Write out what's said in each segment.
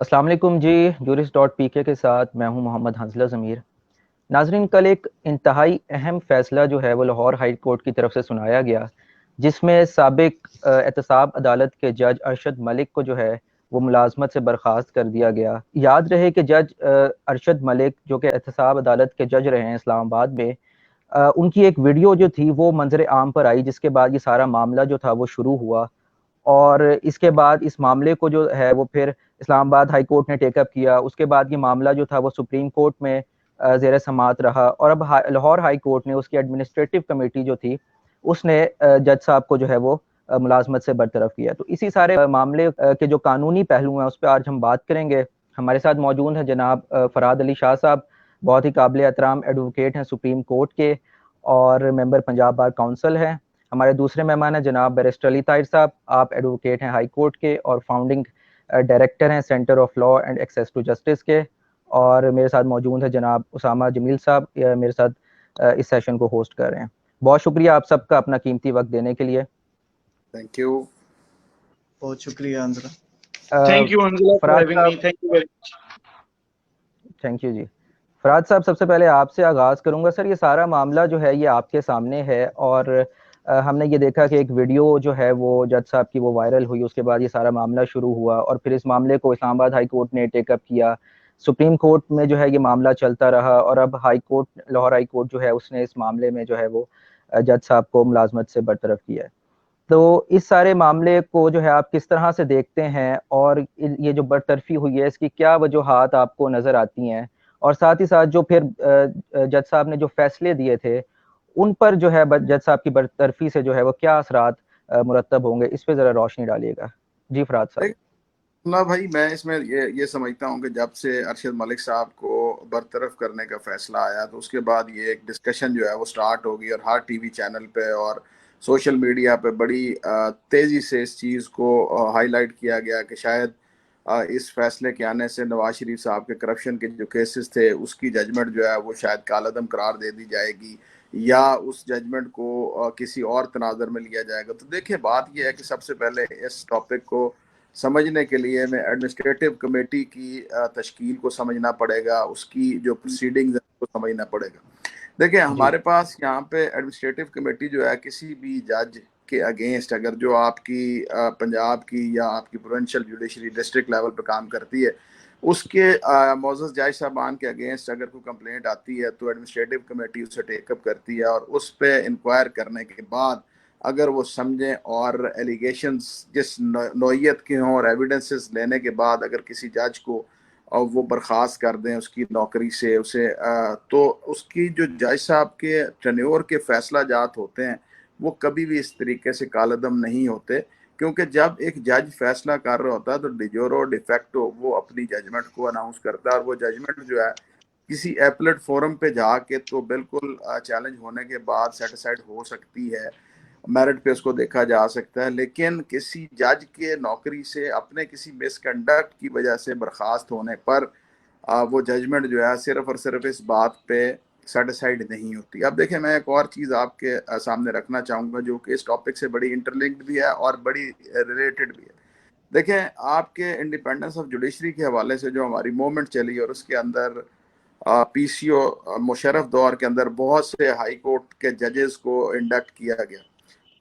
अस्सलाम वालेकुम जी। jurist.pk के साथ मैं हूं मोहम्मद हंसला ज़मीर। नाजरीन, कल एक इंतहाई अहम फैसला जो है वो लाहौर हाई कोर्ट की तरफ से सुनाया गया, जिसमें साबिक एहतसाब अदालत के जज अरशद मलिक को जो है वो मुलाजमत से बर्खास्त कर दिया गया। याद रहे कि जज अरशद मलिक जो कि एहतसाब अदालत के जज रहे हैं इस्लामाबाद में, उनकी एक वीडियो जो थी वो मंजर आम पर आई, जिसके बाद ये सारा मामला जो था वो शुरू हुआ। और इसके बाद इस मामले को जो है वो फिर इस्लामाबाद हाई कोर्ट ने टेकअप किया। उसके बाद ये मामला जो था वो सुप्रीम कोर्ट में ज़ेर समात रहा, और अब लाहौर हाई कोर्ट ने उसकी एडमिनिस्ट्रेटिव कमेटी जो थी उसने जज साहब को जो है वो मुलाजमत से बरतरफ किया। तो इसी सारे मामले के जो कानूनी पहलू हैं उस पर आज हम बात करेंगे। हमारे साथ मौजूद हैं जनाब फराद अली शाह साहब, बहुत ही काबिल एहतराम एडवोकेट हैं सुप्रीम कोर्ट के और मेंबर पंजाब बार काउंसिल हैं। हमारे दूसरे मेहमान हैं जनाब बैरिस्टर अली ताहिर साहब, आप एडवोकेट हैं हाई कोर्ट के और फाउंडिंग डायरेक्टर हैं centre of law and access to justice के। और मेरे साथ मौजूद है जनाब उसामा जमील साहब, मेरे साथ इस सेशन को होस्ट कर रहे हैं। बहुत शुक्रिया आप सबका अपना कीमती वक्त देने के लिए। Thank you. बहुत शुक्रिया Anjala. Thank you Anjala for Farhad having me. साहब, thank you very much. Thank you जी। फराद साहब, सबसे पहले आपसे आगाज़ करूंगा। सर, ये सारा मामला जो है ये आपके सामने है, और हमने ये देखा कि एक वीडियो जो है वो जज साहब की वो वायरल हुई, उसके बाद ये सारा मामला शुरू हुआ और फिर इस मामले को इस्लामाबाद हाई कोर्ट ने टेकअप किया। सुप्रीम कोर्ट में जो है ये मामला चलता रहा, और अब high court, Lahore high court जो है उसने इस मामले में जो है वो जज साहब को मुलाजमत से बरतरफ किया है। तो इस सारे मामले को जो है आप किस तरह से देखते हैं, और ये जो बरतरफी हुई है इसकी क्या वजूहात आपको नज़र आती हैं, और साथ ही साथ जो फिर जज साहब ने जो फैसले दिए थे उन पर जो है जज साहब की बरतरफी से जो है वो क्या असरात मुरतब होंगे, इस पे ज़रा रोशनी डालिएगा जी फराद साहब। ना भाई, मैं इसमें ये समझता हूँ कि जब से अरशद मलिक साहब को बरतरफ करने का फैसला आया तो उसके बाद ये एक डिस्कशन जो है वो स्टार्ट होगी, और हर टीवी चैनल पे और सोशल मीडिया पे बड़ी तेज़ी से इस चीज़ को हाईलाइट किया गया कि शायद इस फैसले के आने से नवाज शरीफ साहब के करप्शन के जो केसेस थे उसकी जजमेंट जो है वो शायद कालअदम करार दे दी जाएगी, या उस जजमेंट को किसी और तनाजर में लिया जाएगा। तो देखिए, बात यह है कि सबसे पहले इस टॉपिक को समझने के लिए हमें एडमिनिस्ट्रेटिव कमेटी की तश्कील को समझना पड़ेगा, उसकी जो प्रोसीडिंग्स है उसको समझना पड़ेगा। देखिए, हमारे पास यहाँ पे एडमिनिस्ट्रेटिव कमेटी जो है किसी भी जज के अगेंस्ट, अगर जो आपकी पंजाब की या आपकी प्रोविंशियल जुडिशरी डिस्ट्रिक्ट लेवल पर काम करती है, उसके मोअज़्ज़ज़ जज साहबान के अगेंस्ट अगर कोई कंप्लेंट आती है तो एडमिनिस्ट्रेटिव कमेटी उसे टेकअप करती है, और उस पर इंक्वायर करने के बाद अगर वो समझें और एलिगेशंस जिस नौयत के हों और एविडेंसेस लेने के बाद अगर किसी जज को और वो बर्खास्त कर दें उसकी नौकरी से, उसे तो उसकी जो जज साहब के टेन्योर के फैसला जात होते हैं वो कभी भी इस तरीके से कालअदम नहीं होते, क्योंकि जब एक जज फैसला कर रहा होता है तो डिजोरो डिफेक्टो वो अपनी जजमेंट को अनाउंस करता है, और वो जजमेंट जो है किसी एपलेट फोरम पे जाके तो बिल्कुल चैलेंज होने के बाद सेटिस्फाइड हो सकती है, मेरिट पे उसको देखा जा सकता है। लेकिन किसी जज के नौकरी से अपने किसी मिसकंडक्ट की वजह से बर्खास्त होने पर वो जजमेंट जो है सिर्फ और सिर्फ इस बात पे सेटिस्फाइड नहीं होती। अब देखिए, मैं एक और चीज़ आपके सामने रखना चाहूँगा जो कि इस टॉपिक से बड़ी इंटरलिंक्ड भी है और बड़ी रिलेटेड भी है। देखें, आपके इंडिपेंडेंस ऑफ जुडिशरी के हवाले से जो हमारी मूवमेंट चली और उसके अंदर पीसीओ मुशर्रफ दौर के अंदर बहुत से हाई कोर्ट के जजेस को इंडक्ट किया गया,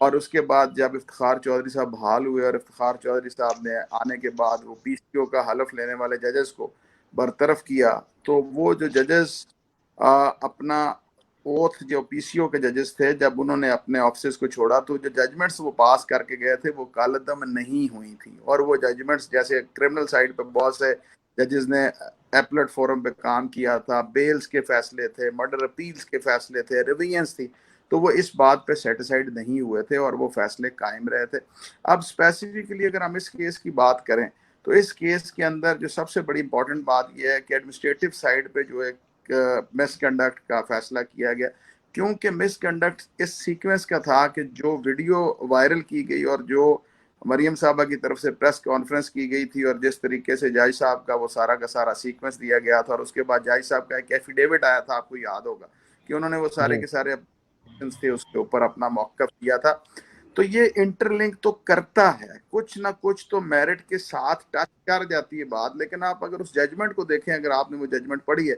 और उसके बाद जब इफ्तिखार चौधरी साहब बहाल हुए और इफ्तिखार चौधरी साहब ने आने के बाद वो पीसीओ का हलफ लेने वाले जजेस को बरतरफ किया, तो वो जो जजेस अपना ओथ, जो पीसीओ के जजेस थे, जब उन्होंने अपने ऑफिस को छोड़ा तो जो जजमेंट्स वो पास करके गए थे वो कालअदम नहीं हुई थी, और वो जजमेंट्स जैसे क्रिमिनल साइड पे बहुत से जजेस ने एपलेट फोरम पे काम किया था, बेल्स के फैसले थे, मर्डर अपील्स के फैसले थे, रिवीजन्स थी, तो वो इस बात पे सेटिस्फाइड नहीं हुए थे और वो फैसले कायम रहे थे। अब स्पेसिफिकली अगर हम इस केस की बात करें तो इस केस के अंदर जो सबसे बड़ी इंपॉर्टेंट बात यह है कि एडमिनिस्ट्रेटिव साइड पे जो एक मिसकंडक्ट का फैसला किया गया, क्योंकि मिसकंडक्ट इस सीक्वेंस का था कि जो वीडियो वायरल की गई और जो मरियम साहबा की तरफ से प्रेस कॉन्फ्रेंस की गई थी और जिस तरीके से जज साहब का वो सारा का सारा सीक्वेंस दिया गया था, और उसके बाद जज साहब का एक एफिडेविट आया था, आपको याद होगा कि उन्होंने वो सारे के सारे थे उसके ऊपर अपना मौक़िफ़ दिया था। तो ये इंटरलिंक तो करता है, कुछ ना कुछ तो मेरिट के साथ टच कर जाती है बात। लेकिन आप अगर उस जजमेंट को देखें, अगर आपने वो जजमेंट पढ़ी है,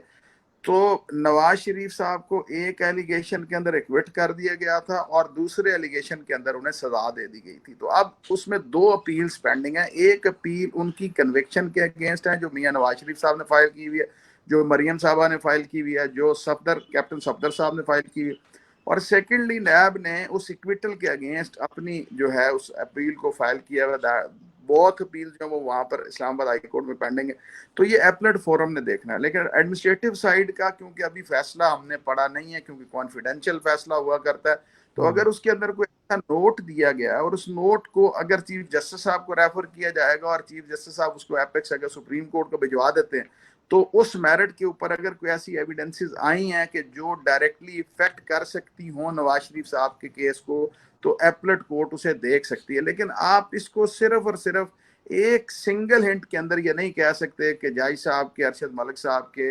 तो नवाज शरीफ साहब को एक एलिगेशन के अंदर एक्विट कर दिया गया था और दूसरे एलिगेशन के अंदर उन्हें सजा दे दी गई थी। तो अब उसमें 2 अपील्स पेंडिंग है। एक अपील उनकी कन्विक्शन के अगेंस्ट है जो मियां नवाज शरीफ साहब ने फाइल की हुई है, जो मरियम साहबा ने फाइल की हुई है, जो कैप्टन सफदर साहब ने फाइल की हुई है। और सेकेंडली नैब ने उस इक्विटल के अगेंस्ट अपनी जो है उस अपील को फाइल किया हुआ। बहुत अपील जो वो वहां पर इस्लामाबाद हाई कोर्ट में पेंडिंग है। तो ये एपलेट फोरम ने देखना है। लेकिन एडमिनिस्ट्रेटिव साइड का क्योंकि अभी फैसला हमने पढ़ा नहीं है, क्योंकि कॉन्फिडेंशियल फैसला हुआ करता है, तो अगर उसके अंदर कोई ऐसा नोट दिया गया है और उस नोट को अगर चीफ जस्टिस साहब को रेफर किया जाएगा और चीफ जस्टिस साहब उसको एपेक्स अगर सुप्रीम कोर्ट को भिजवा देते हैं, तो उस मेरिट के ऊपर अगर कोई ऐसी एविडेंसेस आई हैं कि जो डायरेक्टली इफेक्ट कर सकती हो नवाज शरीफ साहब के केस को, तो एपलेट कोर्ट उसे देख सकती है। लेकिन आप इसको सिर्फ और सिर्फ एक सिंगल हिंट के अंदर ये नहीं कह सकते कि जज साहब के, अरशद मलिक साहब के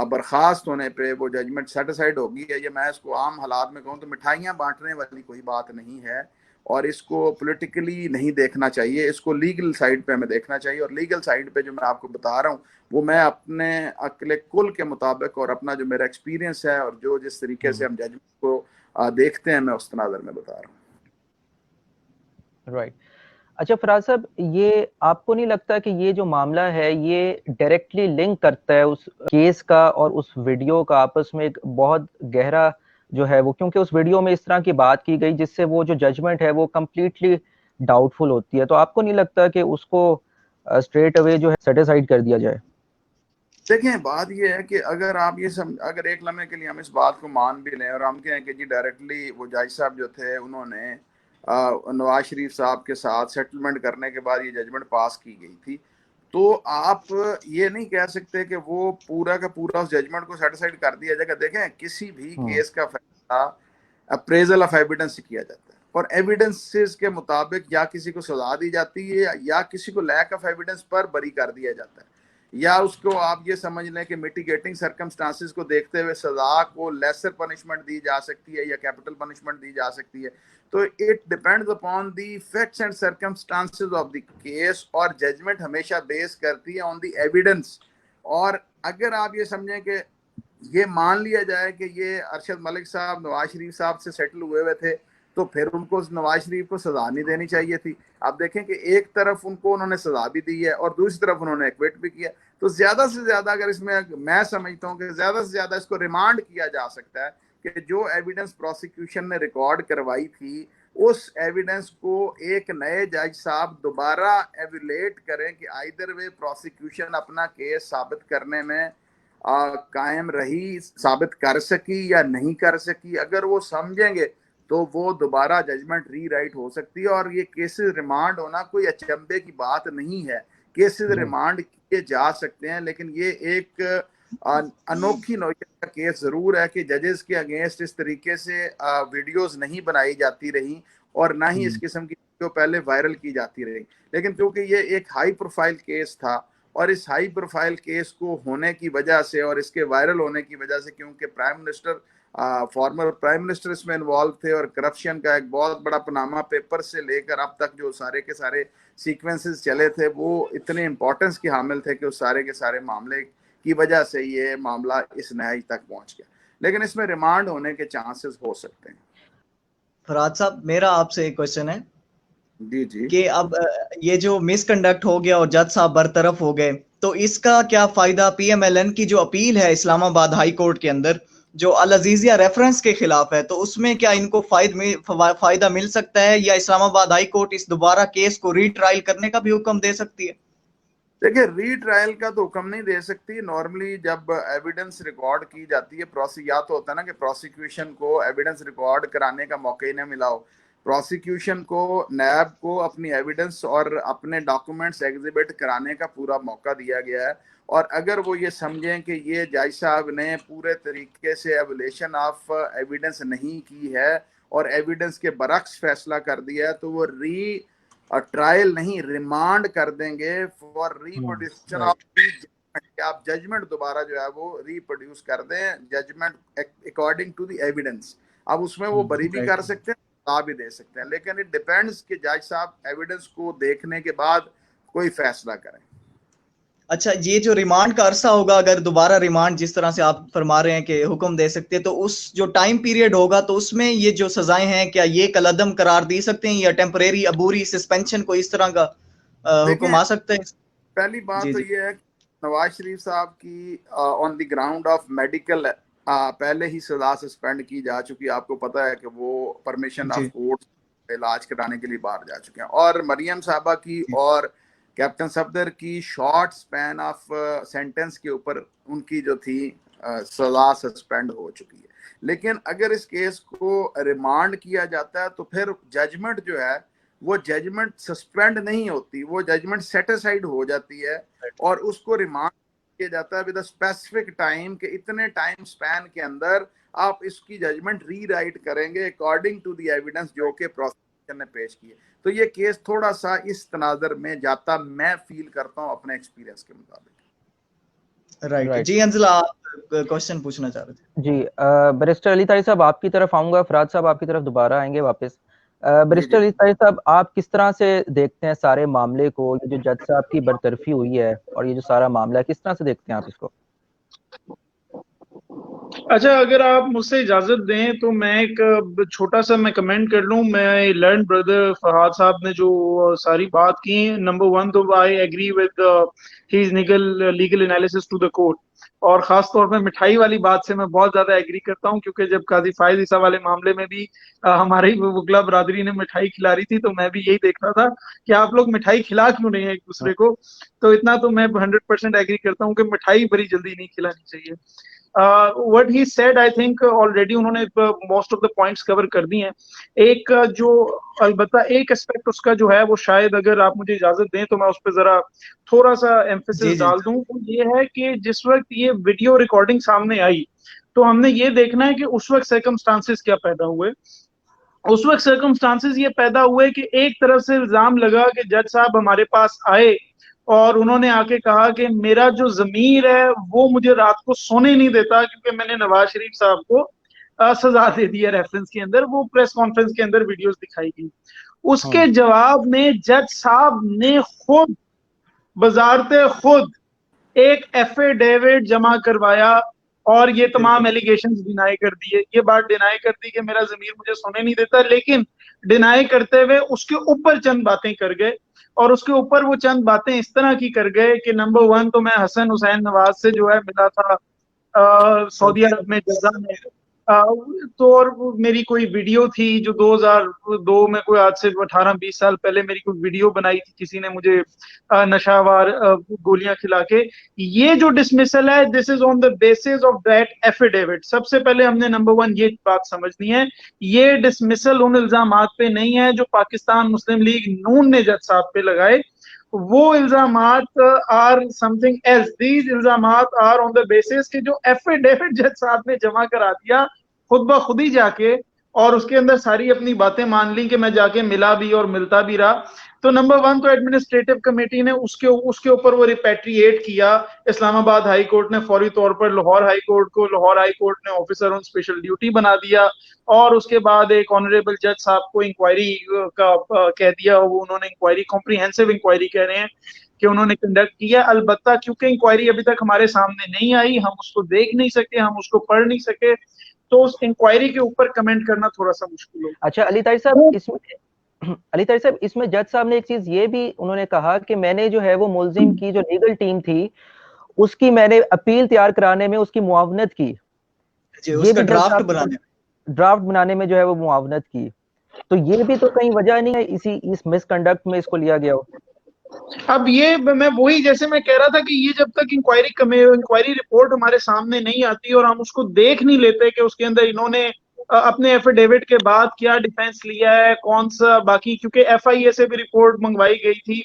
बर्खास्त होने पे वो जजमेंट सेटिसाइड होगी। या मैं इसको आम हालात में कहूँ तो मिठाइयाँ बांटने वाली कोई बात नहीं है, और इसको पॉलिटिकली नहीं देखना चाहिए, इसको लीगल साइड पे हमें देखना चाहिए। और लीगल साइड पे जो मैं आपको बता रहा हूँ वो मैं अपने अक्ल कुल के मुताबिक और अपना जो मेरा एक्सपीरियंस है और जो जिस तरीके से हम जजमेंट को देखते हैं, मैं उस तनाज़र में बता रहा हूँ। राइट। अच्छा फराज साहब, ये आपको नहीं लगता कि ये जो मामला है ये डायरेक्टली लिंक करता है उस केस का और उस वीडियो का आपस में एक बहुत गहरा जो है वो, क्योंकि उस वीडियो में इस तरह की बात की गई जिससे वो जो जजमेंट है वो कम्प्लीटली डाउटफुल होती है। तो आपको नहीं लगता कि उसको स्ट्रेट अवे जो है सेटिसाइड कर दिया जाए? देखें, बात यह है कि अगर आप ये अगर एक लम्हे के लिए हम इस बात को मान भी लें और हम कहें कि जी डायरेक्टली वो जज साहब जो थे उन्होंने नवाज शरीफ साहब के साथ सेटलमेंट करने के बाद ये जजमेंट पास की गई थी, तो आप ये नहीं कह सकते कि वो पूरा का पूरा उस जजमेंट को सेटिसाइड कर दिया जाएगा। देखें, किसी भी केस का फैसला अप्रेजल ऑफ एविडेंस से किया जाता है और एविडेंसेस के मुताबिक या किसी को सजा दी जाती है या किसी को लैक ऑफ एविडेंस पर बरी कर दिया जाता है, या उसको आप ये समझ लें कि मिटिगेटिंग सर्कमस्टांसेस को देखते हुए सजा को लेसर पनिशमेंट दी जा सकती है या कैपिटल पनिशमेंट दी जा सकती है। तो it depends upon the facts and circumstances of the case, और जजमेंट हमेशा बेस करती है ऑन द एविडेंस। और अगर आप ये समझें कि ये मान लिया जाए कि ये अरशद मलिक साहब नवाज शरीफ साहब से सेटल हुए हुए थे, तो फिर उनको नवाज शरीफ को सजा नहीं देनी चाहिए थी। आप देखें कि एक तरफ उनको उन्होंने सजा भी दी है और दूसरी तरफ उन्होंने एक्विट भी किया। तो ज्यादा से ज्यादा अगर इसमें मैं समझता हूँ कि ज्यादा से ज्यादा इसको रिमांड किया जा सकता है कि जो एविडेंस प्रोसिक्यूशन ने रिकॉर्ड करवाई थी उस एविडेंस को एक नए जज साहब दोबारा एविलेट करें कि आइदर वे प्रोसिक्यूशन अपना केस साबित करने में कायम रही, साबित कर सकी या नहीं कर सकी। अगर वो समझेंगे तो वो दोबारा जजमेंट रीराइट हो सकती है। और ये केसेस रिमांड होना कोई अचंभे की बात नहीं है, केसेस रिमांड किए जा सकते हैं। लेकिन ये एक अनोखी नौयत का केस जरूर है कि जजेस के अगेंस्ट इस तरीके से वीडियोस नहीं बनाई जाती रही और ना ही इस किस्म की वीडियो पहले वायरल की जाती रही। लेकिन क्योंकि ये एक हाई प्रोफाइल केस था और इस हाई प्रोफाइल केस को होने की वजह से और इसके वायरल होने की वजह से, क्योंकि prime minister former prime minister इसमें इन्वॉल्व थे और करप्शन का एक बहुत बड़ा पनामा पेपर से लेकर अब तक जो सारे के सारे सीक्वेंसेस चले थे वो इतने इंपॉर्टेंस के हामिल थे कि उस सारे के सारे मामले की वजह से ये मामला इस नहाई तक पहुंच गया। लेकिन इसमें रिमांड होने के चांसेस हो सकते हैं। फराज साहब, मेरा आपसे एक क्वेश्चन है जी जी कि अब ये जो मिसकंडक्ट हो गया और जज साहब बरतरफ हो गए, तो इसका क्या फायदा पीएमएलएन की जो अपील है इस्लामाबाद हाई कोर्ट के अंदर जो अल अजीजिया रेफरेंस के खिलाफ है, तो उसमें क्या इनको फायदा मिल सकता है या इस्लामाबाद हाई कोर्ट इस दोबारा केस को रीट्रायल करने का भी हुक्म दे सकती है? देखिए, रीट्रायल का तो हुक्म नहीं दे सकती। नॉर्मली जब एविडेंस रिकॉर्ड की जाती है, या तो होता है ना कि प्रोसिक्यूशन को एविडेंस रिकॉर्ड कराने का मौका ही ना मिला हो, प्रोसिक्यूशन को नैब को अपनी एविडेंस और अपने डॉक्यूमेंट्स एग्जिबिट कराने का पूरा मौका दिया गया है। और अगर वो ये समझें कि ये जज साहब ने पूरे तरीके से एवलेशन ऑफ एविडेंस नहीं की है और एविडेंस के बरक्स फैसला कर दिया है, तो वो ट्रायल नहीं रिमांड कर देंगे फॉर रिप्रोड्यूशन ऑफ आप जजमेंट दोबारा जो है वो रिप्रोड्यूस कर दें, judgment according to the evidence. अब उसमें वो बरी भी कर सकते हैं सजा भी दे सकते हैं, लेकिन इट डिपेंड्स कि जज साहब एविडेंस को देखने के बाद कोई फैसला करें। अच्छा, ये जो रिमांड का अरसा होगा, अगर दोबारा रिमांड जिस तरह से आप फरमा रहे हैं कि हुक्म दे सकते हैं, तो उस जो टाइम पीरियड होगा तो उसमें ये जो सजाएं हैं क्या ये कलअदम करार दे सकते हैं या टेम्परेरी अबूरी सस्पेंशन को इस तरह का हुक्म आ सकता है? पहली बात तो ये है नवाज शरीफ साहब की on the ground of medical पहले ही सजा सस्पेंड की जा चुकी है। आपको पता है कि वो परमिशन ऑफ कोर्ट इलाज कराने के लिए बाहर जा चुके हैं। और मरियम साहबा की और कैप्टन सफदर की शॉर्ट स्पैन ऑफ सेंटेंस के ऊपर उनकी जो थी सजा सस्पेंड हो चुकी है। लेकिन अगर इस केस को रिमांड किया जाता है तो फिर जजमेंट जो है वो जजमेंट सस्पेंड नहीं होती, वो जजमेंट सेटिसाइड हो जाती है और उसको रिमांड किया जाता है विद अ स्पेसिफिक टाइम के इतने टाइम स्पैन के अंदर आप इसकी जजमेंट रीराइट करेंगे अकॉर्डिंग टू द एविडेंस जो कि प्रोसिक्यूशन ने पेश की है। तो ये केस थोड़ा सा इस तनाजर में जाता मैं फील करता हूँ अपने एक्सपीरियंस के मुताबिक। राइट जी अंजला, आप क्वेश्चन पूछना चाह रहे थे? जी बैरिस्टर अली ताई साहब आपकी तरफ आऊंगा, फराज साहब आपकी तरफ दोबारा आएंगे वापस। बैरिस्टर अली ताई साहब, आप किस तरह से देखते हैं सारे मामले को, ये जो जज साहब की बरतरफी हुई है और ये जो सारा मामला है, किस तरह से देखते हैं आप इसको? अच्छा, अगर आप मुझसे इजाजत दें तो मैं एक छोटा सा मैं कमेंट कर लूं। मैं लर्न ब्रदर फहाद साहब ने जो सारी बात की, नंबर वन तो I agree with his legal analysis to the court, और खास तौर पे मिठाई वाली बात से मैं बहुत ज्यादा एग्री करता हूं, क्योंकि जब काजी फायज ईसा वाले मामले में भी हमारी वकला बरादरी ने मिठाई खिला रही थी तो मैं भी यही देख रहा था कि आप लोग मिठाई खिला क्यों नहीं है एक दूसरे को। तो इतना तो मैं 100% एग्री करता हूँ कि मिठाई बड़ी जल्दी नहीं खिलानी चाहिए। what he said, I think already उन्होंने most of the points cover कर दी हैं। एक जो अलबत्ता एक एस्पेक्ट उसका जो है वो शायद अगर आप मुझे इजाजत दें तो मैं उस पर जरा थोड़ा सा एम्फेसिस डाल दूं, तो ये है कि जिस वक्त ये वीडियो रिकॉर्डिंग सामने आई तो हमने ये देखना है कि उस वक्त सर्कमस्टांसेस क्या पैदा हुए। उस वक्त सर्कमस्टांसेस ये पैदा हुए कि एक तरफ से इल्जाम लगा कि जज साहब हमारे पास आए और उन्होंने आके कहा कि मेरा जो जमीर है वो मुझे रात को सोने नहीं देता क्योंकि मैंने नवाज शरीफ साहब को सजा दे दी है। रेफरेंस के अंदर वो प्रेस कॉन्फ्रेंस के अंदर वीडियोस दिखाई गई। उसके जवाब में जज साहब ने खुद बजारते खुद एक एफिडेविट जमा करवाया और ये तमाम एलिगेशंस डिनाई कर दिए। ये बात डिनाई कर दी कि मेरा जमीर मुझे सोने नहीं देता, लेकिन डिनाई करते हुए उसके ऊपर चंद बातें कर गए। और उसके ऊपर वो चंद बातें इस तरह की कर गए कि नंबर वन तो मैं हसन हुसैन नवाज से जो है मिला था सऊदी अरब में जद्दा में, तो और मेरी कोई वीडियो थी जो 2002 में, कोई आज से 18-20 साल पहले मेरी कोई वीडियो बनाई थी, किसी ने मुझे नशावार गोलियां खिला के। ये जो डिसमिसल है, this is on the basis of that affidavit. सबसे पहले हमने नंबर वन ये बात समझनी है, ये डिसमिसल उन इल्जामात पे नहीं है जो पाकिस्तान मुस्लिम लीग नून ने जज साहब पे लगाए। वो इल्जामात आर समथिंग एल्स। दीज इल्जामात आर ऑन द बेसिस कि जो एफिडेविट जज साहब ने जमा करा दिया खुद ब खुद ही जाके, और उसके अंदर सारी अपनी बातें मान ली कि मैं जाके मिला भी और मिलता भी रहा। तो नंबर वन तो एडमिनिस्ट्रेटिव कमेटी ने उसके ऊपर वो रिपेट्रिएट किया। इस्लामाबाद हाई कोर्ट ने फौरी तौर पर लाहौर हाई कोर्ट को, लाहौर हाई कोर्ट ने ऑफिसर ऑन स्पेशल ड्यूटी बना दिया और उसके बाद एक ऑनरेबल जज साहब को इंक्वायरी का कह दिया। वो उन्होंने इंक्वायरी, कॉम्प्रिहेंसिव इंक्वायरी कह रहे हैं कि उन्होंने कंडक्ट किया। अलबत्ता क्योंकि इंक्वायरी अभी तक हमारे सामने नहीं आई, हम उसको देख नहीं सके, हम उसको पढ़ नहीं सके, तो उस इंक्वायरी के ऊपर कमेंट करना थोड़ा सा मुश्किल हो। अच्छा अली ताई साहब, इसमें जज साहब ने एक चीज ये भी उन्होंने कहा कि मैंने जो है वो मुलजिम की जो लीगल टीम थी उसकी मैंने अपील तैयार कराने में उसकी मुआवनत की, ये भी ड्राफ्ट बनाने में जो है वो मुआवनत की। तो ये भी तो कहीं वजह नहीं है इस मिसकंडक्ट में इसको लिया गया हो। अब ये मैं वही, जैसे मैं कह रहा था कि ये जब तक इंक्वायरी रिपोर्ट हमारे सामने नहीं आती और हम उसको देख नहीं लेते कि उसके अंदर इन्होंने अपने एफिडेविट के बाद क्या डिफेंस लिया है, कौन सा बाकी, क्योंकि एफआईए से भी रिपोर्ट मंगवाई गई थी,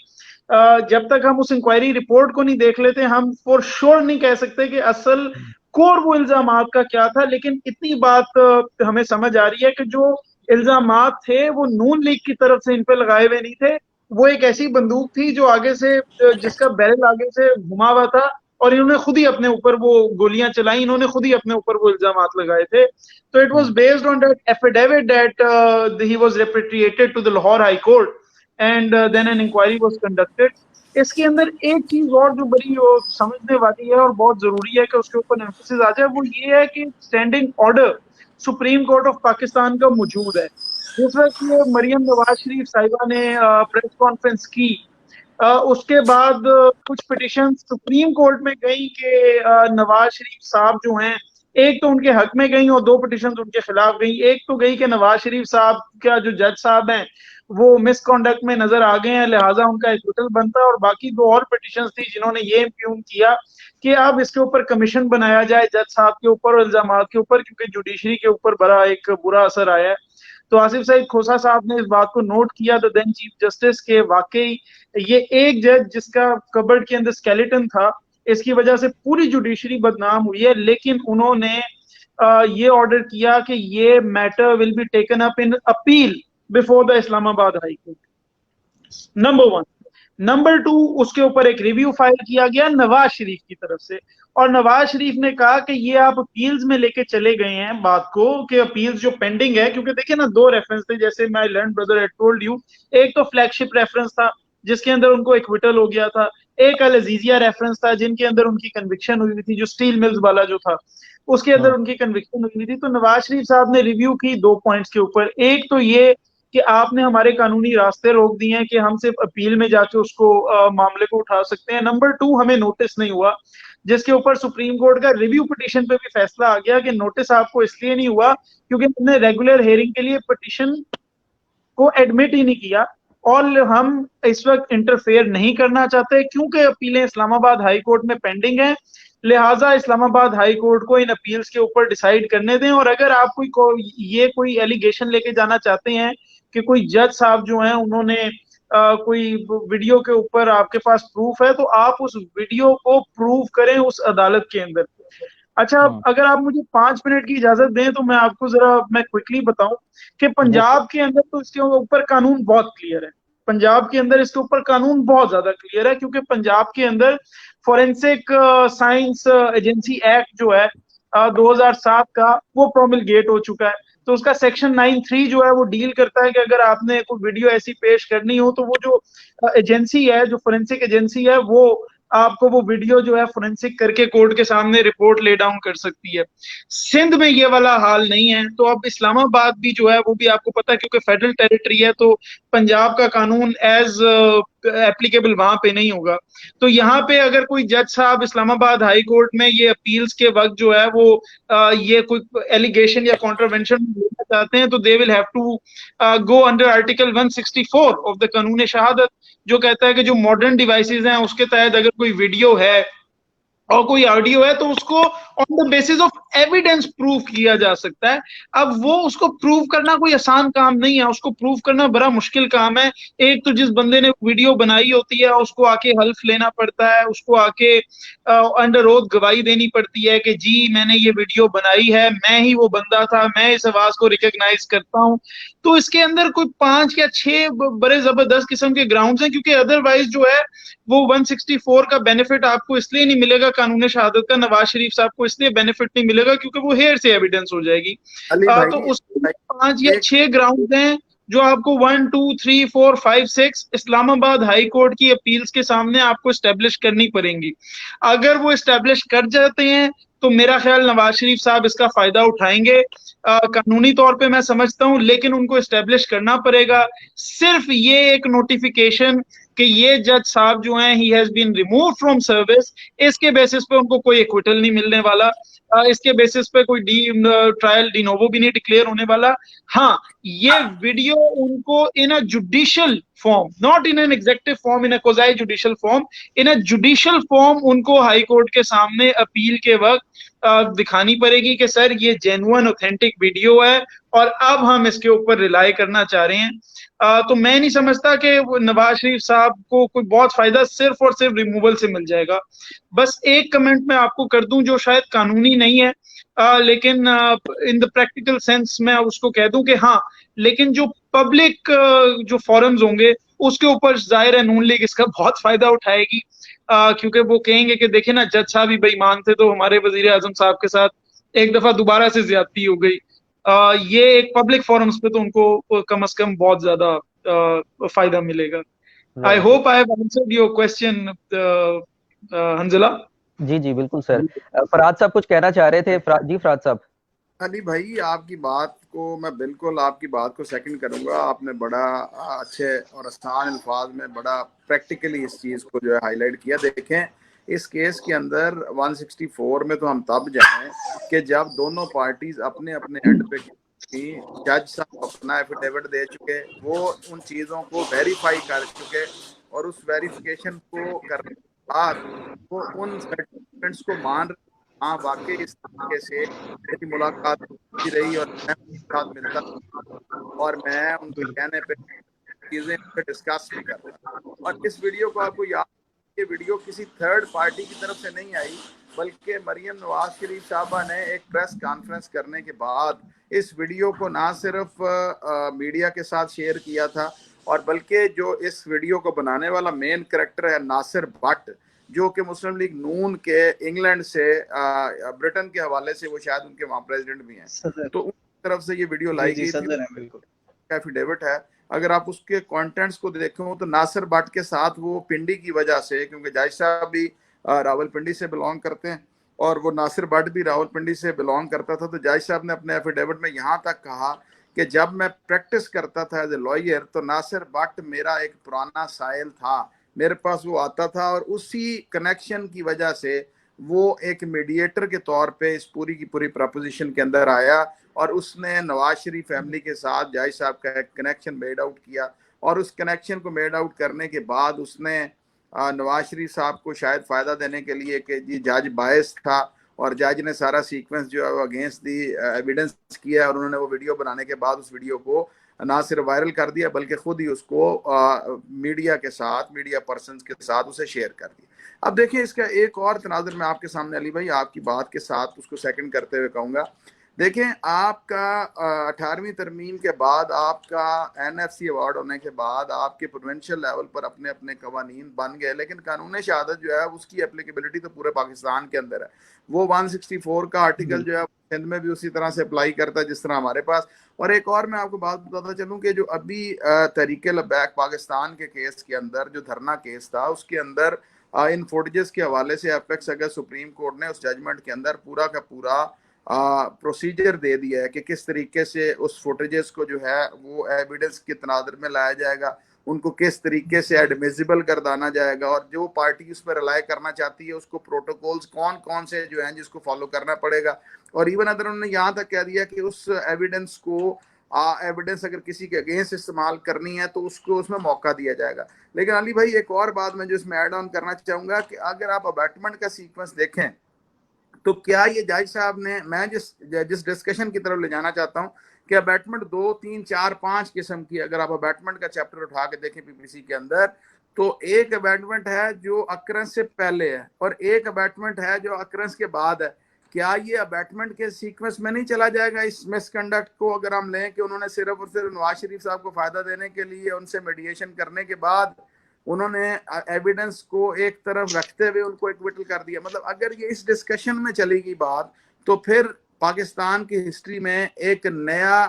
जब तक हम उस इंक्वायरी रिपोर्ट को नहीं देख लेते हम फॉर श्योर नहीं कह सकते कि असल कोर वो इल्जामात का क्या था। लेकिन इतनी बात हमें समझ आ रही है कि जो इल्जामात थे वो नून लीग की तरफ से इन पे लगाए हुए नहीं थे। वो एक ऐसी बंदूक थी जो आगे से, जिसका बैरल आगे से घुमा हुआ था और इन्होंने खुद ही अपने ऊपर वो गोलियां चलाई, इन्होंने खुद ही अपने ऊपर वो इल्जामात लगाए थे। तो it was based on that affidavit that he was repatriated to the Lahore high court and then an inquiry was conducted. इसके अंदर एक चीज और जो बड़ी समझने वाली है और बहुत जरूरी है कि उसके ऊपर एम्फेसिस आ जाए, वो ये है कि standing order supreme court of Pakistan का मौजूद है। जिस वक्त ये मरियम नवाज शरीफ साहिबा ने प्रेस कॉन्फ्रेंस की, उसके बाद कुछ पिटिशन सुप्रीम कोर्ट में गई कि नवाज शरीफ साहब जो हैं, एक तो उनके हक में गई और दो पिटिशन उनके खिलाफ गई। एक तो गई कि नवाज शरीफ साहब का जो जज साहब हैं वो मिसकॉन्डक्ट में नजर आ गए हैं, लिहाजा उनका एक्विटल बनता है। और बाकी दो और पिटिशन थी जिन्होंने ये इम्प्यून किया कि अब इसके ऊपर कमीशन बनाया जाए जज साहब के ऊपर और इल्जामात के ऊपर, क्योंकि जुडिशरी के ऊपर बड़ा एक बुरा असर आया है। तो आसिफ सईद खोसा साहब ने इस बात को नोट किया, द देन चीफ जस्टिस, के वाकई ये एक जज जिसका कबर्ड के अंदर स्केलेटन था, इसकी वजह से पूरी जुडिशरी बदनाम हुई है। लेकिन उन्होंने ये ऑर्डर किया कि ये matter will be taken up in appeal before the Islamabad high court, number 1। Number 2, उसके ऊपर एक रिव्यू फाइल किया गया नवाज शरीफ की तरफ से, और नवाज शरीफ ने कहा कि ये आप अपील्स में लेके चले गए हैं बात को, कि अपील्स जो पेंडिंग है, क्योंकि देखिए ना, दो रेफरेंस थे, जैसे my learn brother had told you. एक तो फ्लैगशिप रेफरेंस था जिसके अंदर उनको एक्विटल हो गया था, एक अल अजीजिया रेफरेंस था जिनके अंदर उनकी कन्विक्शन हुई थी, जो स्टील मिल्स वाला जो था उसके अंदर उनकी कन्विक्शन हुई थी। तो नवाज शरीफ साहब ने रिव्यू की दो पॉइंट्स के ऊपर। एक तो ये कि आपने हमारे कानूनी रास्ते रोक दिए हैं कि हम सिर्फ अपील में जाके उसको मामले को उठा सकते हैं। नंबर 2, हमें नोटिस नहीं हुआ, जिसके ऊपर सुप्रीम कोर्ट का रिव्यू पिटीशन पे भी फैसला आ गया कि नोटिस आपको इसलिए नहीं हुआ क्योंकि हमने रेगुलर हियरिंग के लिए पिटीशन को एडमिट ही नहीं किया, और हम इस वक्त इंटरफेयर नहीं करना चाहते क्योंकि अपीलें इस्लामाबाद हाई कोर्ट में पेंडिंग हैं। लिहाजा इस्लामाबाद हाई कोर्ट को इन अपील्स के ऊपर डिसाइड करने दें। और अगर आप कोई एलिगेशन लेके जाना चाहते हैं कि कोई जज साहब जो हैं उन्होंने कोई वीडियो के ऊपर आपके पास प्रूफ है, तो आप उस वीडियो को प्रूव करें उस अदालत के अंदर। अच्छा, अगर आप मुझे 5 मिनट की इजाजत दें तो मैं क्विकली बताऊं कि पंजाब के अंदर तो इसके ऊपर कानून बहुत क्लियर है। पंजाब के अंदर इसके ऊपर कानून बहुत ज्यादा क्लियर है, क्योंकि पंजाब के अंदर फॉरेंसिक साइंस एजेंसी एक्ट जो है 2007 का, वो प्रोमिलगेट हो चुका है। तो उसका सेक्शन 9(3) जो है वो डील करता है कि अगर आपने कोई वीडियो ऐसी पेश करनी हो तो वो जो एजेंसी है, जो फोरेंसिक एजेंसी है, वो आपको वो वीडियो जो है फोरेंसिक करके कोर्ट के सामने रिपोर्ट ले डाउन कर सकती है। सिंध में ये वाला हाल नहीं है। तो अब इस्लामाबाद भी जो है वो भी आपको पता है, क्योंकि फेडरल टेरिटरी है, तो पंजाब का कानून एज एप्लीकेबल वहां पे नहीं होगा। तो यहाँ पे अगर कोई जज साहब इस्लामाबाद हाई कोर्ट में ये अपील्स के वक्त जो है वो ये कोई एलिगेशन या कॉन्ट्रावेंशन लेना चाहते हैं, तो they will have to go under article 164 of the Qanun Shahadat, जो कहता है कि जो मॉडर्न डिवाइसेज हैं उसके तहत अगर कोई वीडियो है और कोई ऑडियो है तो उसको on the basis of evidence prove किया जा सकता है। अब वो उसको प्रूव करना कोई आसान काम नहीं है, उसको प्रूव करना बड़ा मुश्किल काम है। एक तो जिस बंदे ने वीडियो बनाई होती है उसको आके हल्फ लेना पड़ता है, उसको आके अंडर ओथ गवाही देनी पड़ती है कि जी मैंने ये वीडियो बनाई है, मैं ही वो बंदा था, मैं इस आवाज को रिकॉग्नाइज करता हूँ। तो इसके अंदर कोई 5 या 6 बड़े जबरदस्त किस्म के ग्राउंड्स हैं, क्योंकि अदरवाइज जो है वो 164 का बेनिफिट आपको इसलिए नहीं मिलेगा, कानून शहादत का नवाज शरीफ साहब को इसलिए बेनिफिट नहीं मिलेगा क्योंकि वो हेयर से एविडेंस हो जाएगी। तो उसमें 5 या 6 ग्राउंड हैं जो आपको 1, 2, 3, 4, 5, 6 इस्लामाबाद हाई कोर्ट की अपील्स के सामने आपको स्टैब्लिश करनी पड़ेंगी। अगर वो स्टैब्लिश कर जाते हैं तो मेरा ख्याल नवाज शरीफ साहब इसका फायदा उठाएंगे। कानूनी तौर पे मैं समझता हूं, लेकिन उनको स्टैब्लिश करना पड़ेगा। सिर्फ ये एक नोटिफिकेशन कि ये जज साहब जो हैं he has been removed from service, इसके बेसिस पे उनको कोई एक्विटल नहीं मिलने वाला। इसके बेसिस पे कोई ट्रायल डी नोवो भी नहीं डिक्लेयर होने वाला। हाँ, ये वीडियो उनको in a judicial form, not in an executive form, in a quasi judicial form, in a judicial form उनको हाई कोर्ट के सामने अपील के वक्त दिखानी पड़ेगी कि सर ये जेन्युइन ऑथेंटिक वीडियो है और अब हम इसके ऊपर रिलाई करना चाह रहे हैं। तो मैं नहीं समझता कि नवाज शरीफ साहब को कोई बहुत फायदा सिर्फ और सिर्फ रिमूवल से मिल जाएगा। बस एक कमेंट मैं आपको कर दूं जो शायद कानूनी नहीं है, लेकिन इन द प्रैक्टिकल सेंस मैं उसको कह दूं कि हाँ, लेकिन जो पब्लिक जो फोरम्स होंगे उसके ऊपर जाहिर है नून लीग इसका बहुत फायदा उठाएगी। क्योंकि वो कहेंगे कि देखे ना जज साहब ही बेईमान थे, तो हमारे वजीर आजम साहब के साथ एक दफा दोबारा से ज्यादती हो गई। ये एक पब्लिक फोरम्स पे तो उनको कम से कम बहुत ज्यादा फायदा मिलेगा। I hope I have answered your question Hanzala. जी जी बिल्कुल सर। फरहाद साहब कुछ कहना चाह रहे थे। जी फरहाद साहब। अली भाई, आपकी बात को मैं बिल्कुल आपकी बात को सेकंड करूंगा। आपने बड़ा अच्छे और आसान अल्फाज में बड़ा प्रैक्टिकली इस चीज़ को जो है हाईलाइट किया। देखें, इस केस के अंदर 164 में तो हम तब जाएं कि जब दोनों पार्टीज अपने अपने एंड पे जज साहब अपना एफिडेविट दे चुके, वो उन चीज़ों को वेरीफाई कर चुके, और उस वेरिफिकेशन को करने के बाद वो उन सर्टिफिकेट्स को मान, हाँ वाकई इस तरीके से मेरी मुलाकात होती रही और मैं उनके साथ मिलता और मैं उनके कहने पे चीजें डिस्कस भी करता। और इस वीडियो को आपको याद, ये वीडियो किसी थर्ड पार्टी की तरफ से नहीं आई, बल्कि मरियम नवाज शरीफ साहबा ने एक प्रेस कॉन्फ्रेंस करने के बाद इस वीडियो को ना सिर्फ मीडिया के साथ शेयर किया था, और बल्कि जो इस वीडियो को बनाने वाला मेन कैरेक्टर है नासिर भट्ट, जो कि मुस्लिम लीग नून के इंग्लैंड से ब्रिटेन के हवाले से वो शायद उनके वहाँ प्रेसिडेंट भी हैं, तो उन तरफ से ये वीडियो लाई गई थी, एफिडेविट है। अगर आप उसके कंटेंट्स को देखो तो नासिर भट्ट के साथ वो पिंडी की वजह से, क्योंकि जज साहब भी रावलपिंडी से बिलोंग करते हैं और वो नासिर भट्ट भी रावलपिंडी से बिलोंग करता था, तो जज साहब ने अपने एफिडेविट में यहाँ तक कहा कि जब मैं प्रैक्टिस करता था एज ए लॉयर तो नासिर भट्ट मेरा एक पुराना साहिल था, मेरे पास वो आता था, और उसी कनेक्शन की वजह से वो एक मीडिएटर के तौर पे इस पूरी की पूरी प्रपोजिशन के अंदर आया, और उसने नवाज शरीफ फैमिली के साथ जज साहब का एक कनेक्शन मेड आउट किया, और उस कनेक्शन को मेड आउट करने के बाद उसने नवाज शरीफ साहब को शायद फ़ायदा देने के लिए कि जी जज बायस था, और जज ने सारा सीक्वेंस जो है वो अगेंस्ट दी एविडेंस किया, और उन्होंने वो वीडियो बनाने के बाद उस वीडियो को ना सिर्फ वायरल कर दिया बल्कि खुद ही उसको मीडिया के साथ, मीडिया पर्सन के साथ उसे शेयर कर दिया। अब देखिए, इसका एक और तनाजुर मैं आपके सामने अली भाई आपकी बात के साथ उसको सेकंड करते हुए कहूँगा। देखें, आपका 18वीं तरमीम के बाद, आपका NFC अवार्ड होने के बाद आपके प्रोविंशियल लेवल पर अपने अपने कवानीन बन गए, लेकिन कानून शहादत जो है उसकी एप्लीकेबिलिटी तो पूरे पाकिस्तान के अंदर है। वो 164 का आर्टिकल जो है सिंध में भी उसी तरह से अप्लाई करता है जिस तरह हमारे पास। और एक और मैं आपको बात बताता चलूँ कि जो अभी तहरीके लब्बैक पाकिस्तान के केस के अंदर जो धरना केस था, उसके अंदर इन फुटेजेस के हवाले से एपेक्स अगस्त सुप्रीम कोर्ट ने उस जजमेंट के अंदर पूरा का पूरा प्रोसीजर दे दिया है कि किस तरीके से उस फुटेजेस को जो है वो एविडेंस के तनादर में लाया जाएगा, उनको किस तरीके से एडमिसिबल करदाना जाएगा, और जो पार्टी उस पर रिलाई करना चाहती है उसको प्रोटोकॉल्स कौन कौन से जो हैं जिसको फॉलो करना पड़ेगा। और इवन अगर उन्होंने यहाँ तक कह दिया कि उस एविडेंस को एविडेंस अगर किसी के अगेंस्ट इस्तेमाल करनी है तो उसको उसमें मौका दिया जाएगा। लेकिन अली भाई, एक और बात मैं जो इसमें ऐड ऑन करना चाहूँगा कि अगर आप अबैटमेंट का सीक्वेंस देखें तो क्या ये जज साहब ने, मैं जिस डिस्कशन की तरफ ले जाना चाहता हूँ कि अबैटमेंट 2, 3, 4, 5 किस्म की, अगर आप अबैटमेंट का चैप्टर उठा के देखें PPC के अंदर, तो एक अबैटमेंट है जो अक्रंस से पहले है और एक अबैटमेंट है जो अक्रंस के बाद है। क्या ये अबैटमेंट के सीक्वेंस में नहीं चला जाएगा इस मिसकंडक्ट को, अगर हम लें कि उन्होंने सिर्फ और सिर्फ नवाज शरीफ साहब को फायदा देने के लिए उनसे मीडिएशन करने के बाद उन्होंने एविडेंस को एक तरफ रखते हुए उनको एक्विटल कर दिया। मतलब अगर ये इस डिस्कशन में चलेगी बात, तो फिर पाकिस्तान की हिस्ट्री में एक नया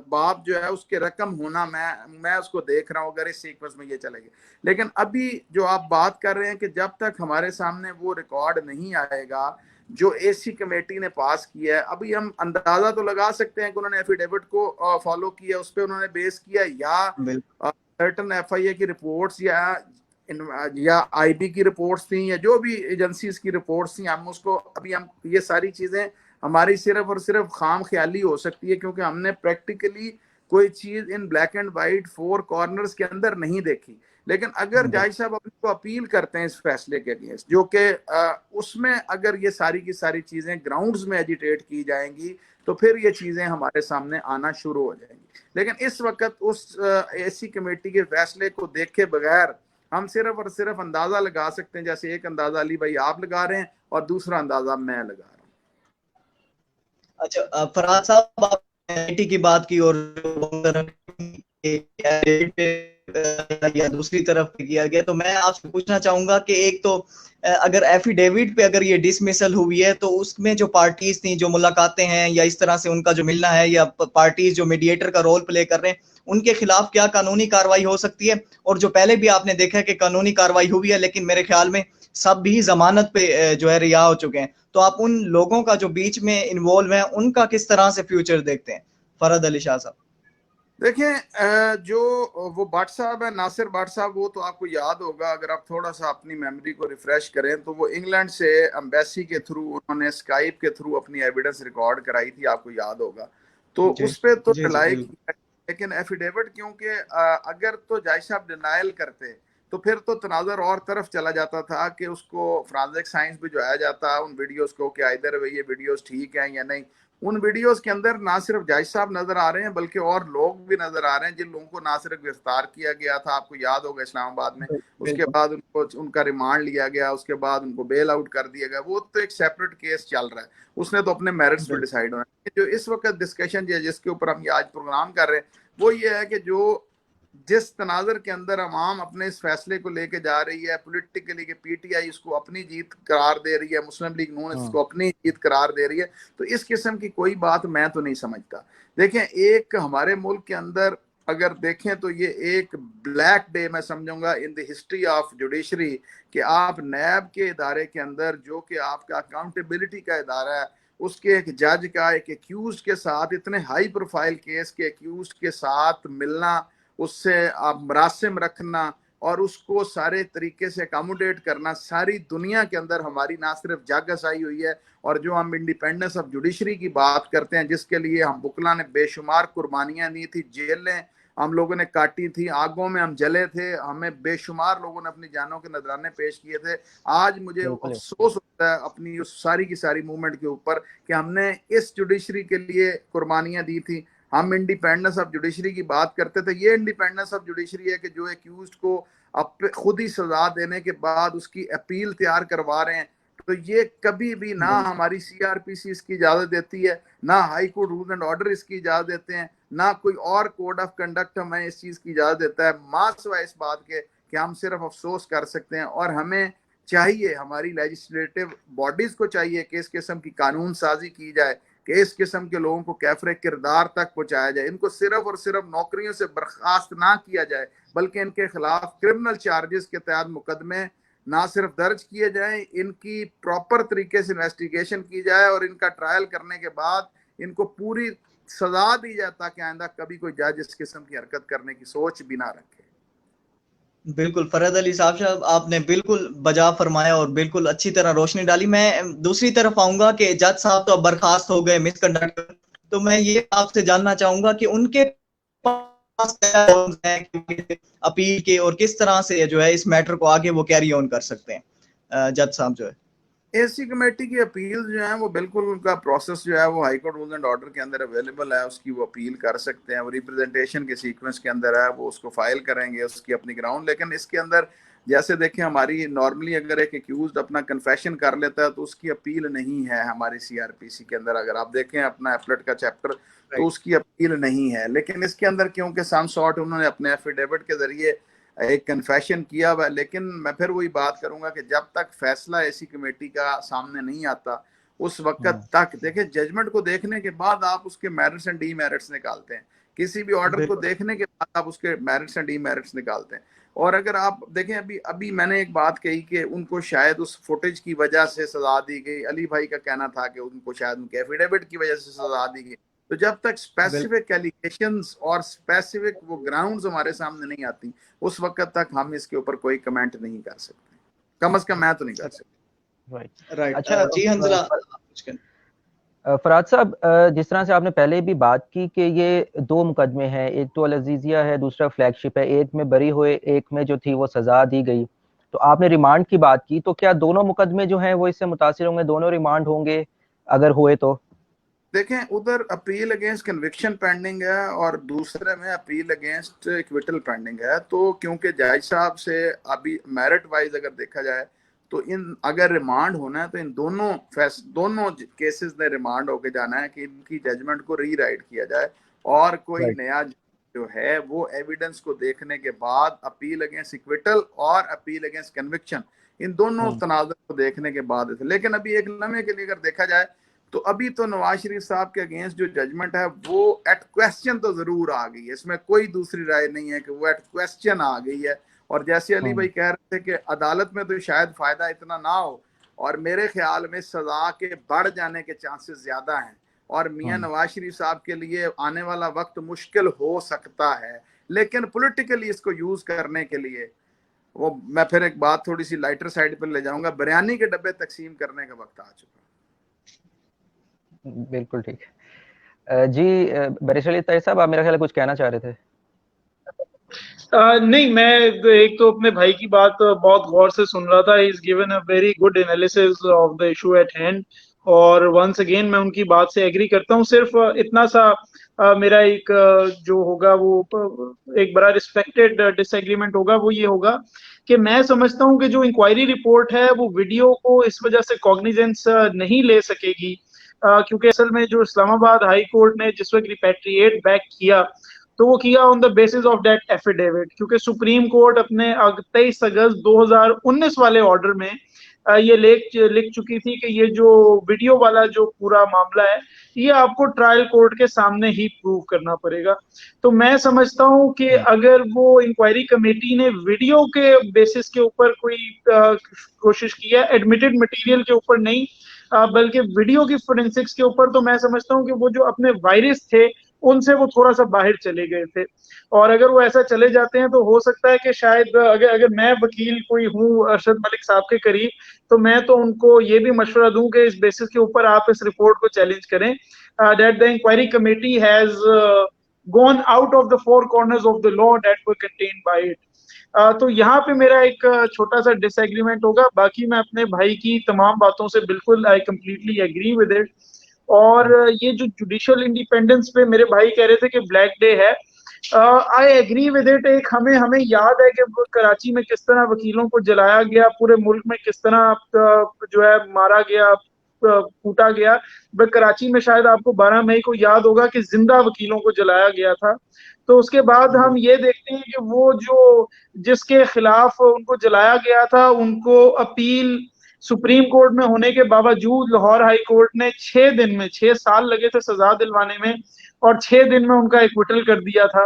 बाब जो है उसके रकम होना मैं उसको देख रहा हूँ अगर इस सीक्वेंस में ये चलेगी। लेकिन अभी जो आप बात कर रहे हैं कि जब तक हमारे सामने वो रिकॉर्ड नहीं आएगा जो AC कमेटी ने पास किया है, अभी हम अंदाजा तो लगा सकते हैं कि उन्होंने एफिडेविट को फॉलो किया, उस पर उन्होंने बेस किया, या सर्टन FIA की रिपोर्ट्स या IB की रिपोर्ट्स थी, या जो भी एजेंसीज की रिपोर्ट्स थी, हम उसको अभी हम ये सारी चीजें हमारी सिर्फ और सिर्फ खाम ख्याली हो सकती है क्योंकि हमने प्रैक्टिकली कोई चीज इन ब्लैक एंड वाइट 4 कॉर्नर्स के अंदर नहीं देखी। लेकिन अगर जज साहब अपने को अपील करते हैं इस फैसले के अगेंस्ट, जो कि उसमें अगर ये सारी की सारी चीजें ग्राउंड्स में एजिटेट की जाएंगी तो फिर ये चीजें हमारे सामने आना शुरू हो जाएंगी। लेकिन इस वक्त उस AC कमेटी के फैसले को देखे बगैर हम सिर्फ और सिर्फ अंदाजा लगा सकते हैं, जैसे एक अंदाजा अली भाई आप लगा रहे हैं और दूसरा अंदाजा मैं लगा रहा हूँ। अच्छा फरहाद साहब, आप की बात की और या दूसरी तरफ पे किया गया। तो मैं आपसे पूछना चाहूंगा कि एक तो अगर एफिडेविट पे अगर ये डिसमिसल हुई है तो उसमें जो पार्टीज थी जो मुलाकातें हैं या इस तरह से उनका जो मिलना है या पार्टीज जो मीडिएटर का रोल प्ले कर रहे हैं उनके खिलाफ क्या कानूनी कार्रवाई हो सकती है? और जो पहले भी आपने देखा है कि कानूनी कार्रवाई हुई है लेकिन मेरे ख्याल में सब भी जमानत पे जो है रिहा हो चुके हैं, तो आप उन लोगों का जो बीच में इन्वॉल्व है उनका किस तरह से फ्यूचर देखते हैं? फरहद अली शाह साहब। देखें, जो वो भट्ट साहब है, नासिर भट्ट साहब, वो तो आपको याद होगा, अगर आप थोड़ा सा अपनी मेमोरी को रिफ्रेश करें तो वो इंग्लैंड से एम्बेसी के थ्रू उन्होंने स्काइप के थ्रू अपनी एविडेंस रिकॉर्ड कराई थी, आपको याद होगा। तो जी उस पर तो जी जी डिनाई बिल्कुल। किया, लेकिन एफिडेविट क्योंकि अगर तो जज साहब डिनाइल करते तो फिर तो तनाजर और तरफ चला जाता था कि उसको फ्रांसिक साइंस भी जो आया जाता उन वीडियोस को कि इधर ये वीडियोस ठीक हैं या नहीं। उन वीडियोस के अंदर ना सिर्फ जज साहब नजर आ रहे हैं बल्कि और लोग भी नजर आ रहे हैं जिन लोगों को ना सिर्फ गिरफ्तार किया गया था, आपको याद होगा इस्लामाबाद में, उसके बिल्कुल बाद उनको उनका रिमांड लिया गया, उसके बाद उनको बेल आउट कर दिया गया। वो तो एक सेपरेट केस चल रहा है, उसने तो अपने मेरिट्स पे डिसाइड होना है। जो इस वक्त डिस्कशन जिसके ऊपर हम आज प्रोग्राम कर रहे हैं वो ये है कि जो जिस तनाजर के अंदर अवाम अपने इस फैसले को लेके जा रही है पोलिटिकली कि पीटीआई इसको अपनी जीत करार दे रही है, मुस्लिम लीग नून इसको अपनी जीत करार दे रही है, तो इस किस्म की कोई बात मैं तो नहीं समझता। देखें, एक हमारे मुल्क के अंदर अगर देखें तो ये एक ब्लैक डे मैं समझूंगा in the history of judiciary कि आप नैब के इदारे के अंदर जो कि आपका अकाउंटेबिलिटी का इदारा है उसके एक जज का एक एक्यूज के साथ, इतने हाई प्रोफाइल केस के एक्यूज के साथ मिलना, उससे आप मरासिम रखना और उसको सारे तरीके से अकोमोडेट करना, सारी दुनिया के अंदर हमारी ना सिर्फ जागस आई हुई है। और जो हम इंडिपेंडेंस ऑफ जुडिशरी की बात करते हैं जिसके लिए हम बुकला ने बेशुमार कुर्बानियां दी थी, जेलें हम लोगों ने काटी थी, आगों में हम जले थे, हमें बेशुमार लोगों ने अपनी जानों के नजराने पेश किए थे। आज मुझे अफसोस होता है अपनी उस सारी की सारी मूवमेंट के ऊपर कि हमने इस जुडिशरी के लिए कुर्बानियां दी थी। हम इंडिपेंडेंस ऑफ जुडिशरी की बात करते थे, ये इंडिपेंडेंस ऑफ जुडिशरी है कि जो एक्यूज को अब खुद ही सजा देने के बाद उसकी अपील तैयार करवा रहे हैं। तो ये कभी भी ना हमारी सीआरपीसी इसकी इजाजत देती है, ना high court rule and order इसकी इजाजत देते हैं, ना कोई और कोड ऑफ कंडक्ट हमें इस चीज की इजाजत देता है। मासवा इस बात के कि हम सिर्फ अफसोस कर सकते हैं और हमें चाहिए, हमारी लेजिस्लेटिव बॉडीज को चाहिए कि इस किस्म की कानून साजी की जाए कि इस किस्म के लोगों को कैफरे किरदार तक पहुंचाया जाए, इनको सिर्फ और सिर्फ नौकरियों से बर्खास्त ना किया जाए बल्कि इनके खिलाफ क्रिमिनल चार्जेस के तहत मुकदमे ना सिर्फ दर्ज किए जाएं, इनकी प्रॉपर तरीके से इन्वेस्टिगेशन की जाए और इनका ट्रायल करने के बाद इनको पूरी सजा दी जाए ताकि आइंदा कभी कोई जज इस किस्म की हरकत करने की सोच भी ना रखे। बिल्कुल फरहद अली साहब आपने बिल्कुल बजा फरमाया और बिल्कुल अच्छी तरह रोशनी डाली। मैं दूसरी तरफ आऊंगा कि जज साहब तो अब बर्खास्त हो गए मिसकंडक्ट, तो मैं ये आपसे जानना चाहूंगा कि उनके पास क्या अपील के और किस तरह से जो है इस मैटर को आगे वो कैरी ऑन कर सकते हैं जज साहब जो है। एसी कमेटी की अपील जो है वो बिल्कुल उनका प्रोसेस जो है वो high court rule and order के अंदर अवेलेबल है, उसकी वो अपील कर सकते हैं, वो रिप्रेजेंटेशन के सीक्वेंस के अंदर है, वो उसको फाइल करेंगे उसकी अपनी ग्राउंड। लेकिन इसके अंदर जैसे देखें हमारी नॉर्मली अगर एक एक्यूज्ड अपना कन्फेशन कर लेता है तो उसकी अपील नहीं है हमारी सीआरपीसी के अंदर। अगर आप देखें अपना एफलेट का चैप्टर तो उसकी अपील नहीं है। लेकिन इसके अंदर क्योंकि सम सॉर्ट उन्होंने अपने एफिडेविट के जरिए एक कन्फेशन किया हुआ, लेकिन मैं फिर वही बात करूंगा कि जब तक फैसला ऐसी कमेटी का सामने नहीं आता उस वक्त तक देखिए जजमेंट को देखने के बाद आप उसके मेरिट्स एंड डीमेरिट्स निकालते हैं, किसी भी ऑर्डर को देखने के बाद आप उसके मेरिट्स एंड डीमेरिट्स निकालते हैं। और अगर आप देखें अभी अभी मैंने एक बात कही कि उनको शायद उस फुटेज की वजह से सजा दी गई, अली भाई का कहना था कि उनको शायद उनके एफिडेविट की वजह से सजा दी गई। तो जब तक स्पेसिफिक एलिगेशंस और स्पेसिफिक वो ग्राउंड्स हमारे सामने नहीं आती उस वक्त तक हम इसके ऊपर कोई कमेंट नहीं कर सकते, कम से कम मैं तो नहीं कर सकता। राइट। अच्छा जी हंजला फराद साहब, जिस तरह से आपने पहले भी बात की कि ये दो मुकदमे हैं, एक तो अल अजीजिया है, दूसरा फ्लैगशिप है, एक में बरी हुए, एक में जो थी वो सजा दी गई। तो आपने रिमांड की बात की, तो क्या दोनों मुकदमे जो हैं वो इससे मुतासिर होंगे, दोनों रिमांड होंगे अगर हुए तो? देखें उधर अपील अगेंस्ट कन्विक्शन पेंडिंग है और दूसरे में अपील अगेंस्ट इक्विटल पेंडिंग है। तो क्योंकि जज साहब से अभी मेरिट वाइज अगर देखा जाए तो इन अगर रिमांड होना है तो इन दोनों केसेस में रिमांड होके जाना है कि इनकी जजमेंट को रीराइट किया जाए और कोई नया जो है वो एविडेंस को देखने के बाद अपील अगेंस्ट इक्विटल और अपील अगेंस्ट कन्विक्शन, इन दोनों तनाज़ुर को देखने के बाद थे। लेकिन अभी एक लम्हे के लिए अगर देखा जाए तो अभी तो नवाज शरीफ साहब के अगेंस्ट जो जजमेंट है वो एट क्वेश्चन तो जरूर आ गई है, इसमें कोई दूसरी राय नहीं है कि वो एट क्वेश्चन आ गई है। और जैसे अली भाई कह रहे थे कि अदालत में तो शायद फायदा इतना ना हो, और मेरे ख्याल में सजा के बढ़ जाने के चांसेस ज्यादा हैं, और मियां नवाज शरीफ साहब के लिए आने वाला वक्त मुश्किल हो सकता है। लेकिन पॉलिटिकली इसको यूज करने के लिए वो, मैं फिर एक बात थोड़ी सी लाइटर साइड पर ले जाऊंगा, बिरयानी के डब्बे तकसीम करने का वक्त आ चुका। बिल्कुल ठीक है जी। बैरिस्टर अली ताहिर साहब, आप मेरा ख्याल है कुछ कहना चाह रहे थे। नहीं, मैं एक तो अपने भाई की बात बहुत गौर से सुन रहा था। Is given a very good analysis of the issue at hand, और वंस अगेन मैं उनकी बात से एग्री करता हूँ। सिर्फ इतना सा मेरा एक जो होगा वो एक बड़ा रिस्पेक्टेड डिसएग्रीमेंट होगा, वो ये होगा कि मैं समझता हूँ कि जो इंक्वायरी रिपोर्ट है वो वीडियो को इस वजह से कॉग्निजेंस नहीं ले सकेगी, क्योंकि असल में जो इस्लामाबाद हाई कोर्ट ने जिस वक्त रिपैट्रिएट बैक किया तो वो किया on the basis of that affidavit, क्योंकि सुप्रीम कोर्ट अपने 23 अगस्त 2019 वाले ऑर्डर में ये लिख चुकी थी कि ये जो वीडियो वाला जो पूरा मामला है ये आपको ट्रायल कोर्ट के सामने ही प्रूव करना पड़ेगा। तो मैं समझता हूँ कि अगर वो इंक्वायरी कमेटी ने वीडियो के बेसिस के ऊपर कोई कोशिश की है, एडमिटेड मटेरियल के ऊपर नहीं बल्कि वीडियो की फोरेंसिक्स के ऊपर, तो मैं समझता हूँ कि वो जो अपने वायरस थे उनसे वो थोड़ा सा बाहर चले गए थे। और अगर वो ऐसा चले जाते हैं तो हो सकता है कि शायद अगर मैं वकील कोई हूँ अरशद मलिक साहब के करीब, तो मैं तो उनको ये भी मशवरा दूं कि इस बेसिस के ऊपर आप इस रिपोर्ट को चैलेंज करें that the inquiry committee has gone out of the four corners of the law that were contend by it. तो यहाँ पे मेरा एक छोटा सा डिसएग्रीमेंट होगा। बाकी मैं अपने भाई की तमाम बातों से बिल्कुल I completely agree with it. और ये जो जुडिशियल इंडिपेंडेंस पे मेरे भाई कह रहे थे कि ब्लैक डे है, आई एग्री विद इट। एक हमें याद है कि कराची में किस तरह वकीलों को जलाया गया, पूरे मुल्क में किस तरह जो है मारा गया, कूटा गया। बट कराची में शायद आपको 12 मई को याद होगा कि जिंदा वकीलों को जलाया गया था। तो उसके बाद हम ये देखते हैं कि वो जो जिसके खिलाफ उनको जलाया गया था उनको अपील सुप्रीम कोर्ट में होने के बावजूद लाहौर हाई कोर्ट ने 6 दिन में, 6 साल लगे थे सजा दिलवाने में, और 6 दिन में उनका एक्विटल कर दिया था।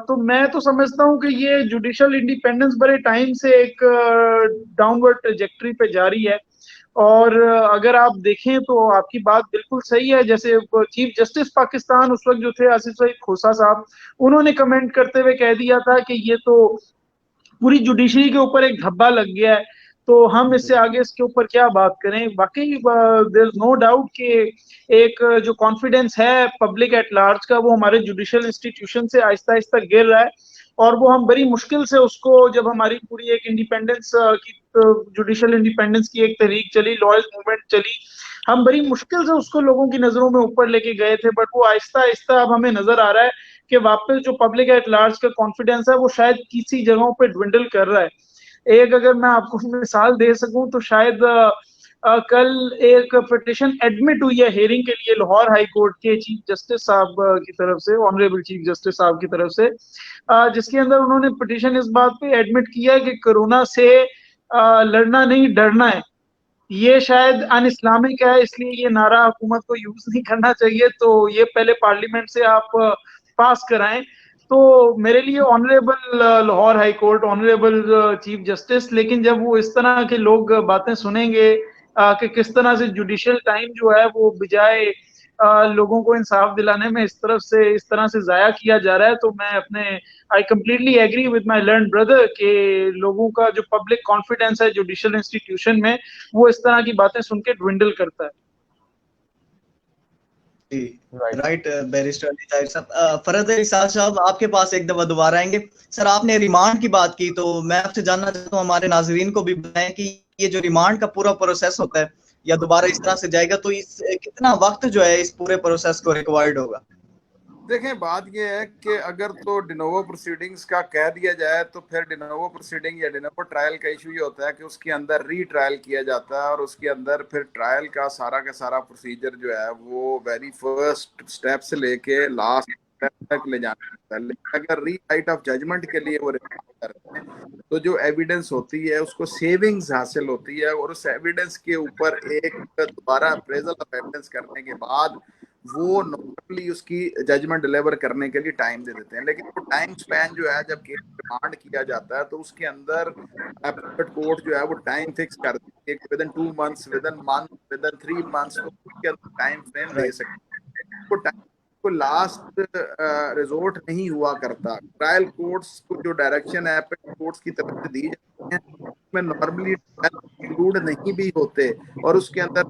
तो मैं तो समझता हूँ कि ये जुडिशियल इंडिपेंडेंस बड़े टाइम से एक डाउनवर्ड ट्रेजेक्टरी पे जारी है। और अगर आप देखें तो आपकी बात बिल्कुल सही है। जैसे चीफ जस्टिस पाकिस्तान उस वक्त जो थे आसिफ सईद खोसा साहब, उन्होंने कमेंट करते हुए कह दिया था कि ये तो पूरी जुडिशरी के ऊपर एक धब्बा लग गया है, तो हम इससे आगे इसके ऊपर क्या बात करें। वाकई देयर इज नो डाउट कि एक जो कॉन्फिडेंस है पब्लिक एट लार्ज का वो हमारे जुडिशियल इंस्टीट्यूशन से आहिस्ता आहिस्ता गिर रहा है। और वो हम बड़ी मुश्किल से उसको, जब हमारी पूरी एक इंडिपेंडेंस की जुडिशियल इंडिपेंडेंस की एक तहरीक चली, लॉयर्स मूवमेंट चली, हम बड़ी मुश्किल से उसको लोगों की नजरों में ऊपर लेके गए थे। बट वो आहिस्ता आहिस्ता अब हमें नजर आ रहा है कि वापस जो पब्लिक एट लार्ज का कॉन्फिडेंस है वो शायद किसी जगहों पे ड्विंडल कर रहा है। एक अगर मैं आपको मिसाल दे सकूं तो शायद कल एक पिटीशन एडमिट हुई है हेयरिंग के लिए लाहौर हाई कोर्ट के चीफ जस्टिस साहब की तरफ से, ऑनरेबल चीफ जस्टिस साहब की तरफ से, जिसके अंदर उन्होंने पिटीशन इस बात पे एडमिट किया है कि कोरोना से लड़ना नहीं डरना है। ये शायद अन इस्लामिक है, इसलिए ये नारा हुकूमत को यूज नहीं करना चाहिए, तो ये पहले पार्लियामेंट से आप पास कराएं। तो मेरे लिए honourable Lahore high court, honourable chief justice, लेकिन जब वो इस तरह के लोग बातें सुनेंगे कि किस तरह से जुडिशियल टाइम जो है वो बजाय लोगों को इंसाफ दिलाने में इस तरह से जाया किया जा रहा है, तो मैं अपने I completely agree with my learn brother कि लोगों का जो पब्लिक कॉन्फिडेंस है जुडिशियल इंस्टीट्यूशन में वो इस तरह की बातें सुन के ड्विंडल करता है। राइट बैरिस्टर अली ताहिर साहब। फरहद अली साहब आपके पास एक दफा दोबारा आएंगे। सर आपने रिमांड की बात की, तो मैं आपसे जानना चाहता हूँ, हमारे नाजरीन को भी बताएं कि ये जो रिमांड का पूरा प्रोसेस होता है या दोबारा इस तरह से जाएगा तो इस कितना वक्त जो है इस पूरे प्रोसेस को रिक्वायर्ड होगा? देखें, बात यह है कि अगर तो डिनोवो प्रोसीडिंग्स का कह दिया जाए तो फिर डिनोवो प्रोसीडिंग या डिनोवो ट्रायल का इशू ये होता है कि उसके अंदर री ट्रायल किया जाता है, और उसके अंदर फिर ट्रायल का सारा प्रोसीजर जो है वो वेरी फर्स्ट स्टेप से लेके लास्ट तक ले जाना होता है। लेकिन अगर री राइट ऑफ जजमेंट के लिए वो रिमांड करते हैं तो जो एविडेंस होती है उसको सेविंग्स हासिल होती है, और उस एविडेंस के ऊपर एक दोबारा अप्रेजल ऑफ एविडेंस करने के बाद वो नॉर्मली उसकी जजमेंट डिलीवर करने के लिए टाइम दे देते हैं। लेकिन वो टाइम स्पैन जो है जब केस रिमांड किया जाता है तो उसके अंदर एपीलेट कोर्ट जो है वो टाइम फिक्स कर देती है कि with in 2 months, with in month, with in 3 months, तो उसके अंदर टाइम फ्रेम दे सकते हैं। वो टाइम को लास्ट रिजोर्ट नहीं हुआ करता। ट्रायल कोर्ट्स को जो डायरेक्शन है एपीलेट कोर्ट्स की तरफ से दी जाती है उसमें नॉर्मली इंक्लूड नहीं भी होते, और उसके अंदर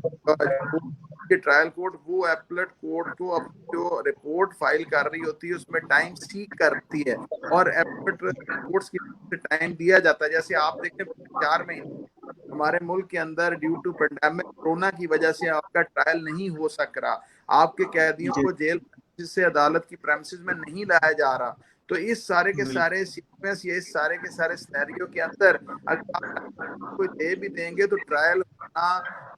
ट्रायल कोर्ट वो एपीलेट कोर्ट को अपनी जो रिपोर्ट फाइल कर रही होती है उसमें टाइम सीक करती है, और एपीलेट कोर्ट्स की टाइम दिया जाता है। जैसे आप देखें 4 महीने हमारे मुल्क के अंदर ड्यू टू पेंडेमिक कोरोना की वजह से आपका ट्रायल नहीं हो सक रहा, आपके कैदियों को जेल से अदालत की प्रेमिसेस में नहीं लाया जा रहा। तो इस सारे के सारे सीक्वेंस, ये इस सारे के सारे सिनेरियो के अंदर अगर आप कोई दे भी देंगे तो ट्रायल होना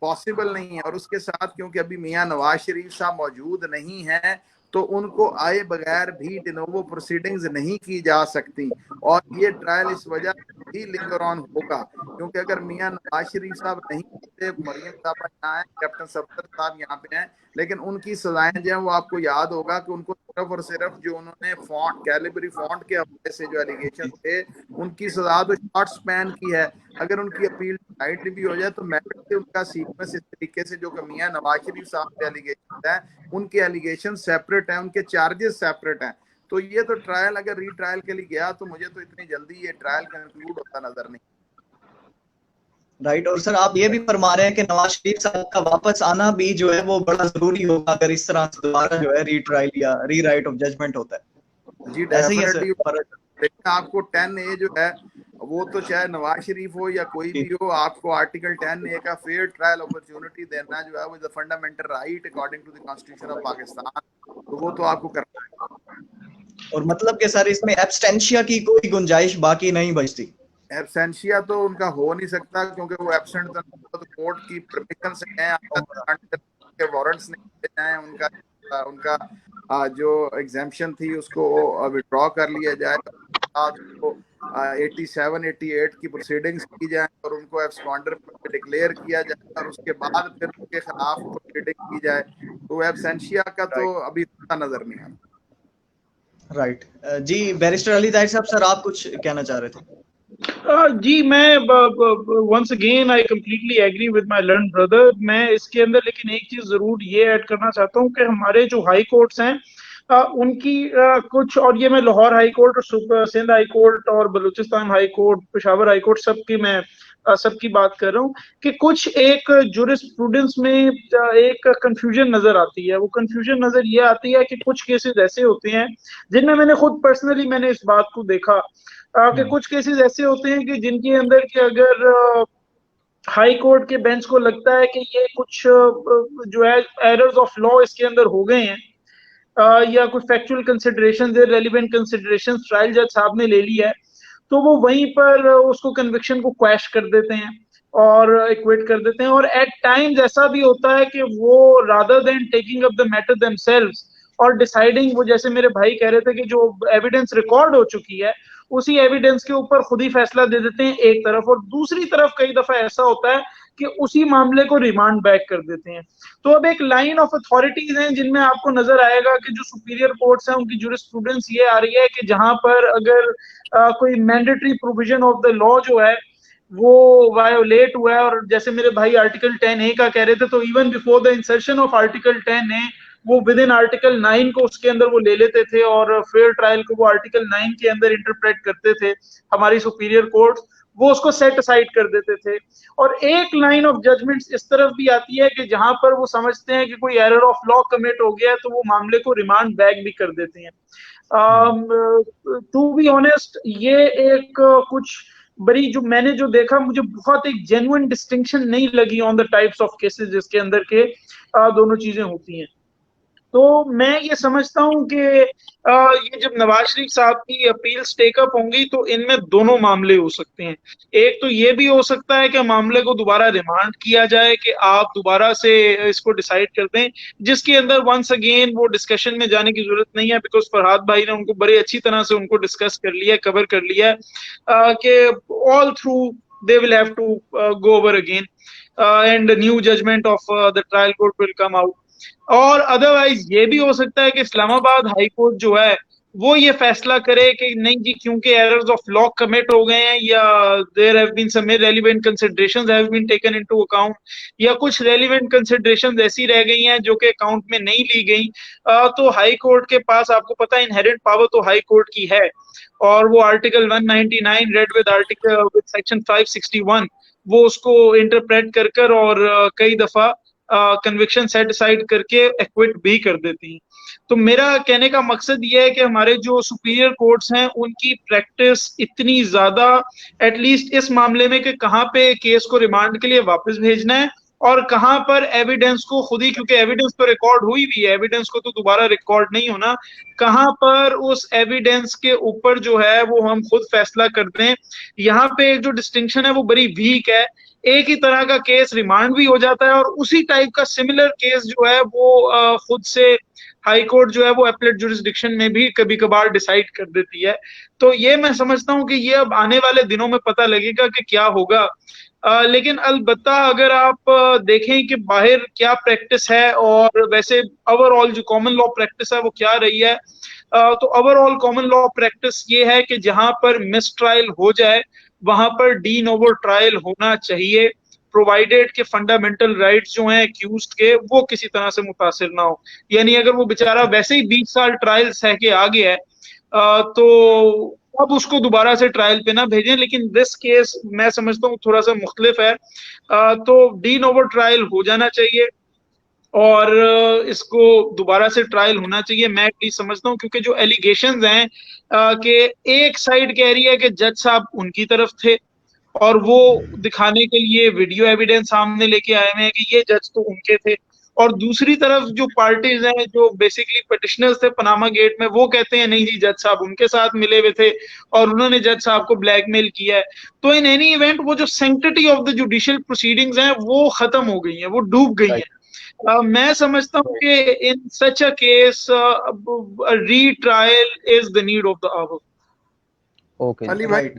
पॉसिबल नहीं है। और उसके साथ क्योंकि अभी मियां नवाज शरीफ साहब मौजूद नहीं है तो उनको आए बगैर भी डिनोवो प्रोसीडिंग्स नहीं की जा सकती, और ये ट्रायल इस वजह ही लिंगर ऑन होगा क्योंकि अगर मियां नवाज शरीफ साहब नहीं होते, मरियम साहब यहाँ है, कैप्टन सफदर साहब यहाँ पे हैं, लेकिन उनकी सजाएं जो है वो आपको याद होगा कि उनको सिर्फ और सिर्फ जो उन्होंने फॉन्ट कैलिबरी फॉन्ट के हवाले से जो एलिगेशन थे उनकी सजा तो शॉर्ट स्पैन की है। अगर उनकी अपील राइट भी हो जाए तो मेरिट से उनका सीक्वेंस इस तरीके से जो कि मियां नवाज शरीफ साहब के एलिगेशन है उनके एलिगेशन सेपरेट है, उनके चार्जेस सेपरेट हैं। तो ये तो ट्रायल अगर रीट्रायल के लिए गया तो मुझे तो इतनी जल्दी ये ट्रायल कंक्लूड होता नजर नहीं। राइट। और सर आप ये भी फरमा रहे हैं कि नवाज शरीफ साहब का वापस आना भी जो है वो बड़ा जरूरी होगा अगर इस तरह से दोबारा जो है रीट्रायल या रीराइट ऑफ जजमेंट होता है। जी ऐसे ही है सर। लेकिन आपको 10A जो है वो तो चाहे नवाज शरीफ हो या कोई भी हो, आपको आर्टिकल 10A का फेयर ट्रायल अपॉर्चुनिटी देना जो है वो the fundamental right according to the constitution of Pakistan, तो वो तो आपको करना है। और मतलब कि सर इसमें एब्सटेंशिया की कोई गुंजाइश बाकी नहीं बचती। एब्सेंशिया तो उनका हो नहीं सकता क्योंकि वो एब्सेंट तो कोर्ट की परमिशन से हैं, आपका वारंट्स नहीं हैं, उनका उनका जो एग्जाम्पशन थी उसको विड्रॉ कर लिया जाए, तो 87, 88 की प्रोसीडिंग्स की जाए और उनको एब्सकॉन्डर डिक्लेयर किया जाए और उसके बाद फिर उनके खिलाफ प्रोसीडिंग की जाए। तो एब्सेंशिया का तो अभी नजर नहीं आता। राइट जी, बैरिस्टर अली ताहिर साहब, सर आप कुछ कहना चाह रहे थे? जी मैं once again I completely agree with my learn brother. मैं इसके अंदर लेकिन एक चीज जरूर ये ऐड करना चाहता हूँ कि हमारे जो हाई कोर्ट्स हैं उनकी कुछ, और ये मैं लाहौर हाई कोर्ट और सिंध हाई कोर्ट और Balochistan high court, Peshawar high court सबकी मैं सबकी बात कर रहा हूँ कि कुछ एक जूरिस्प्रूडेंस में एक कंफ्यूजन नजर आती है। वो कंफ्यूजन नजर ये आती है कि कुछ केसेस ऐसे होते हैं जिनमें मैंने खुद पर्सनली मैंने इस बात को देखा कि कुछ केसेस ऐसे होते हैं कि जिनके अंदर कि अगर हाई कोर्ट के बेंच को लगता है कि ये कुछ जो है एरर्स ऑफ लॉ इसके अंदर हो गए हैं या कुछ फैक्चुअल कंसिडरेशंस या रेलेवेंट कंसिडरेशंस ट्रायल जज साहब ने ले लिया है, तो वो वहीं पर उसको कन्विक्शन को क्वैश कर देते हैं और एक्विट कर देते हैं। और एट टाइम्स ऐसा भी होता है कि वो rather than taking up the matter themselves और डिसाइडिंग, वो जैसे मेरे भाई कह रहे थे कि जो एविडेंस रिकॉर्ड हो चुकी है उसी एविडेंस के ऊपर खुद ही फैसला दे देते हैं एक तरफ, और दूसरी तरफ कई दफा ऐसा होता है कि उसी मामले को रिमांड बैक कर देते हैं। तो अब एक लाइन ऑफ अथॉरिटीज हैं जिनमें आपको नजर आएगा कि जो सुपीरियर कोर्ट्स हैं उनकी जूरिस्प्रूडेंस ये आ रही है कि जहां पर अगर कोई mandatory provision of the law जो है वो वायोलेट हुआ है, और जैसे मेरे भाई आर्टिकल 10A का कह रहे थे, तो even before the insertion of article 10A वो विद इन आर्टिकल 9 को उसके अंदर वो ले लेते थे और फेयर ट्रायल को वो आर्टिकल 9 के अंदर इंटरप्रेट करते थे। हमारी सुपीरियर कोर्ट वो उसको सेट असाइड कर देते थे। और एक लाइन ऑफ जजमेंट्स इस तरफ भी आती है कि जहां पर वो समझते हैं कि कोई एरर ऑफ लॉ कमिट हो गया है तो वो मामले को रिमांड बैक भी कर देते हैं। टू बी ऑनेस्ट, ये एक कुछ बड़ी जो मैंने जो देखा, मुझे बहुत एक जेन्युइन डिस्टिंक्शन नहीं लगी on the types of cases जिसके अंदर के दोनों चीजें होती हैं। तो मैं ये समझता हूँ कि ये जब नवाज शरीफ साहब की अपील टेकअप होंगी तो इनमें दोनों मामले हो सकते हैं। एक तो ये भी हो सकता है कि मामले को दोबारा रिमांड किया जाए कि आप दोबारा से इसको डिसाइड कर दें, जिसके अंदर वंस अगेन वो डिस्कशन में जाने की जरूरत नहीं है, बिकॉज फरहाद भाई ने उनको बड़े अच्छी तरह से उनको डिस्कस कर लिया है, कवर कर लिया है कि all through they will have to go over again and new judgment of the trial court will come out. और अदरवाइज ये भी हो सकता है कि इस्लामाबाद हाई कोर्ट जो है वो ये फैसला करे कि नहीं जी, क्योंकि एरर्स ऑफ लॉ कमिट हो गए हैं या there have been some irrelevant considerations have been taken into account, या कुछ रेलिवेंट कंसीडरेशंस ऐसी रह गई हैं जो कि अकाउंट में नहीं ली गई, तो हाई कोर्ट के पास आपको पता है इनहेरेंट पावर तो हाई कोर्ट की है, और वो article 199 read with article with section 561 वो उसको इंटरप्रेट कर कर और कई दफा कन्विक्शन सेट डिसाइड करके एक्विट भी कर देती हैं। तो मेरा कहने का मकसद ये है कि हमारे जो सुपीरियर कोर्ट्स हैं उनकी प्रैक्टिस इतनी ज्यादा एटलीस्ट इस मामले में कि कहाँ पे केस को रिमांड के लिए वापस भेजना है और कहाँ पर एविडेंस को खुद ही, क्योंकि एविडेंस तो रिकॉर्ड हुई भी है, एविडेंस को तो दोबारा रिकॉर्ड नहीं होना, कहाँ पर उस एविडेंस के ऊपर जो है वो हम खुद फैसला कर दें। यहाँ पे जो डिस्टिंक्शन है वो बड़ी वीक है। एक ही तरह का केस रिमांड भी हो जाता है और उसी टाइप का सिमिलर केस जो है वो खुद से हाई कोर्ट जो है वो एपलेट जुरिस्डिक्शन में भी कभी कभार डिसाइड कर देती है। तो ये मैं समझता हूँ कि ये अब आने वाले दिनों में पता लगेगा कि क्या होगा। लेकिन अलबत्ता अगर आप देखें कि बाहर क्या प्रैक्टिस है और वैसे ओवरऑल जो कॉमन लॉ प्रैक्टिस है वो क्या रही है, तो ओवरऑल कॉमन लॉ प्रैक्टिस ये है कि जहां पर मिस ट्रायल हो जाए वहां पर डी नोवो ट्रायल होना चाहिए, प्रोवाइडेड के फंडामेंटल राइट्स जो हैं एक्यूज्ड के वो किसी तरह से मुतासिर ना हो। यानी अगर वो बेचारा वैसे ही 20 साल ट्रायल सह के आ गया है तो अब उसको दोबारा से ट्रायल पे ना भेजें। लेकिन दिस केस मैं समझता हूँ थोड़ा सा मुख्तलिफ है, तो डी नोवो ट्रायल हो जाना चाहिए और इसको दोबारा से ट्रायल होना चाहिए। मैं एटलीस्ट समझता हूँ, क्योंकि जो एलिगेशंस हैं कि एक साइड कह रही है कि जज साहब उनकी तरफ थे और वो दिखाने के लिए वीडियो एविडेंस सामने लेके आए हुए हैं कि ये जज तो उनके थे, और दूसरी तरफ जो पार्टीज हैं जो बेसिकली पिटिशनर्स थे पनामा गेट में वो कहते हैं नहीं जी जज साहब उनके साथ मिले हुए थे और उन्होंने जज साहब को ब्लैकमेल किया है। तो इन एनी इवेंट वो जो sanctity of the judicial proceedings हैं वो खत्म हो गई हैं, वो डूब गई हैं। मैं समझता हूँ कि in such a case retrial is the need of the hour. Okay Ali भाई राइट,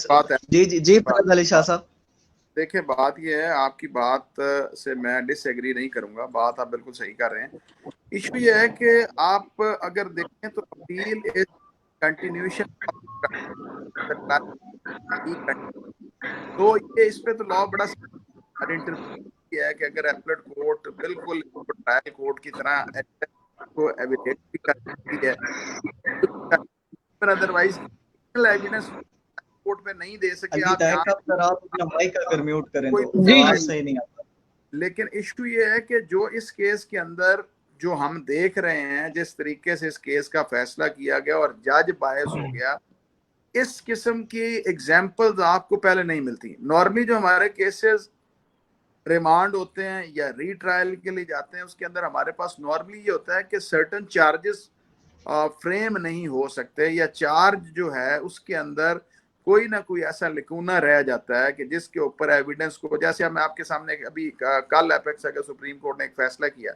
बात है, जी जी जी फरहाद अली शाह साहब। देखिए बात ये है, आपकी बात से मैं डिसएग्री नहीं करूंगा, बात आप बिल्कुल सही कर रहे हैं। इशू ये है कि आप अगर देखें तो अपील इज कंटिन्यूएशन, तो ये इस पे तो लॉ बड़ा इंटरव्यू है कि अगर एपलेट कोर्ट बिल्कुल ट्रायल कोर्ट की तरह को एविडेंस भी करती है, अदरवाइज एविडेंस कोर्ट में नहीं दे सके अली आप ताहिर यहाँ साहब सर आप अपना माइक अगर म्यूट करें कोई तो जी आवाज जी सही नहीं आता। लेकिन इशू ये है कि जो इस केस के अंदर जो हम देख रहे हैं, जिस तरीके से इस केस का फैसला किया गया और जज बायस हो गया, इस किस्म की एग्जाम्पल्स आपको पहले नहीं मिलती। नॉर्मली जो हमारे केसेस रिमांड होते हैं या रीट्रायल के लिए जाते हैं उसके अंदर हमारे पास नॉर्मली ये होता है कि सर्टन चार्जेस फ्रेम नहीं हो सकते, या चार्ज जो है उसके अंदर कोई ना कोई ऐसा लिखूना रह जाता है कि जिसके ऊपर एविडेंस को, जैसे हम आपके सामने अभी कल एपेक्स अगर सुप्रीम कोर्ट ने एक फैसला किया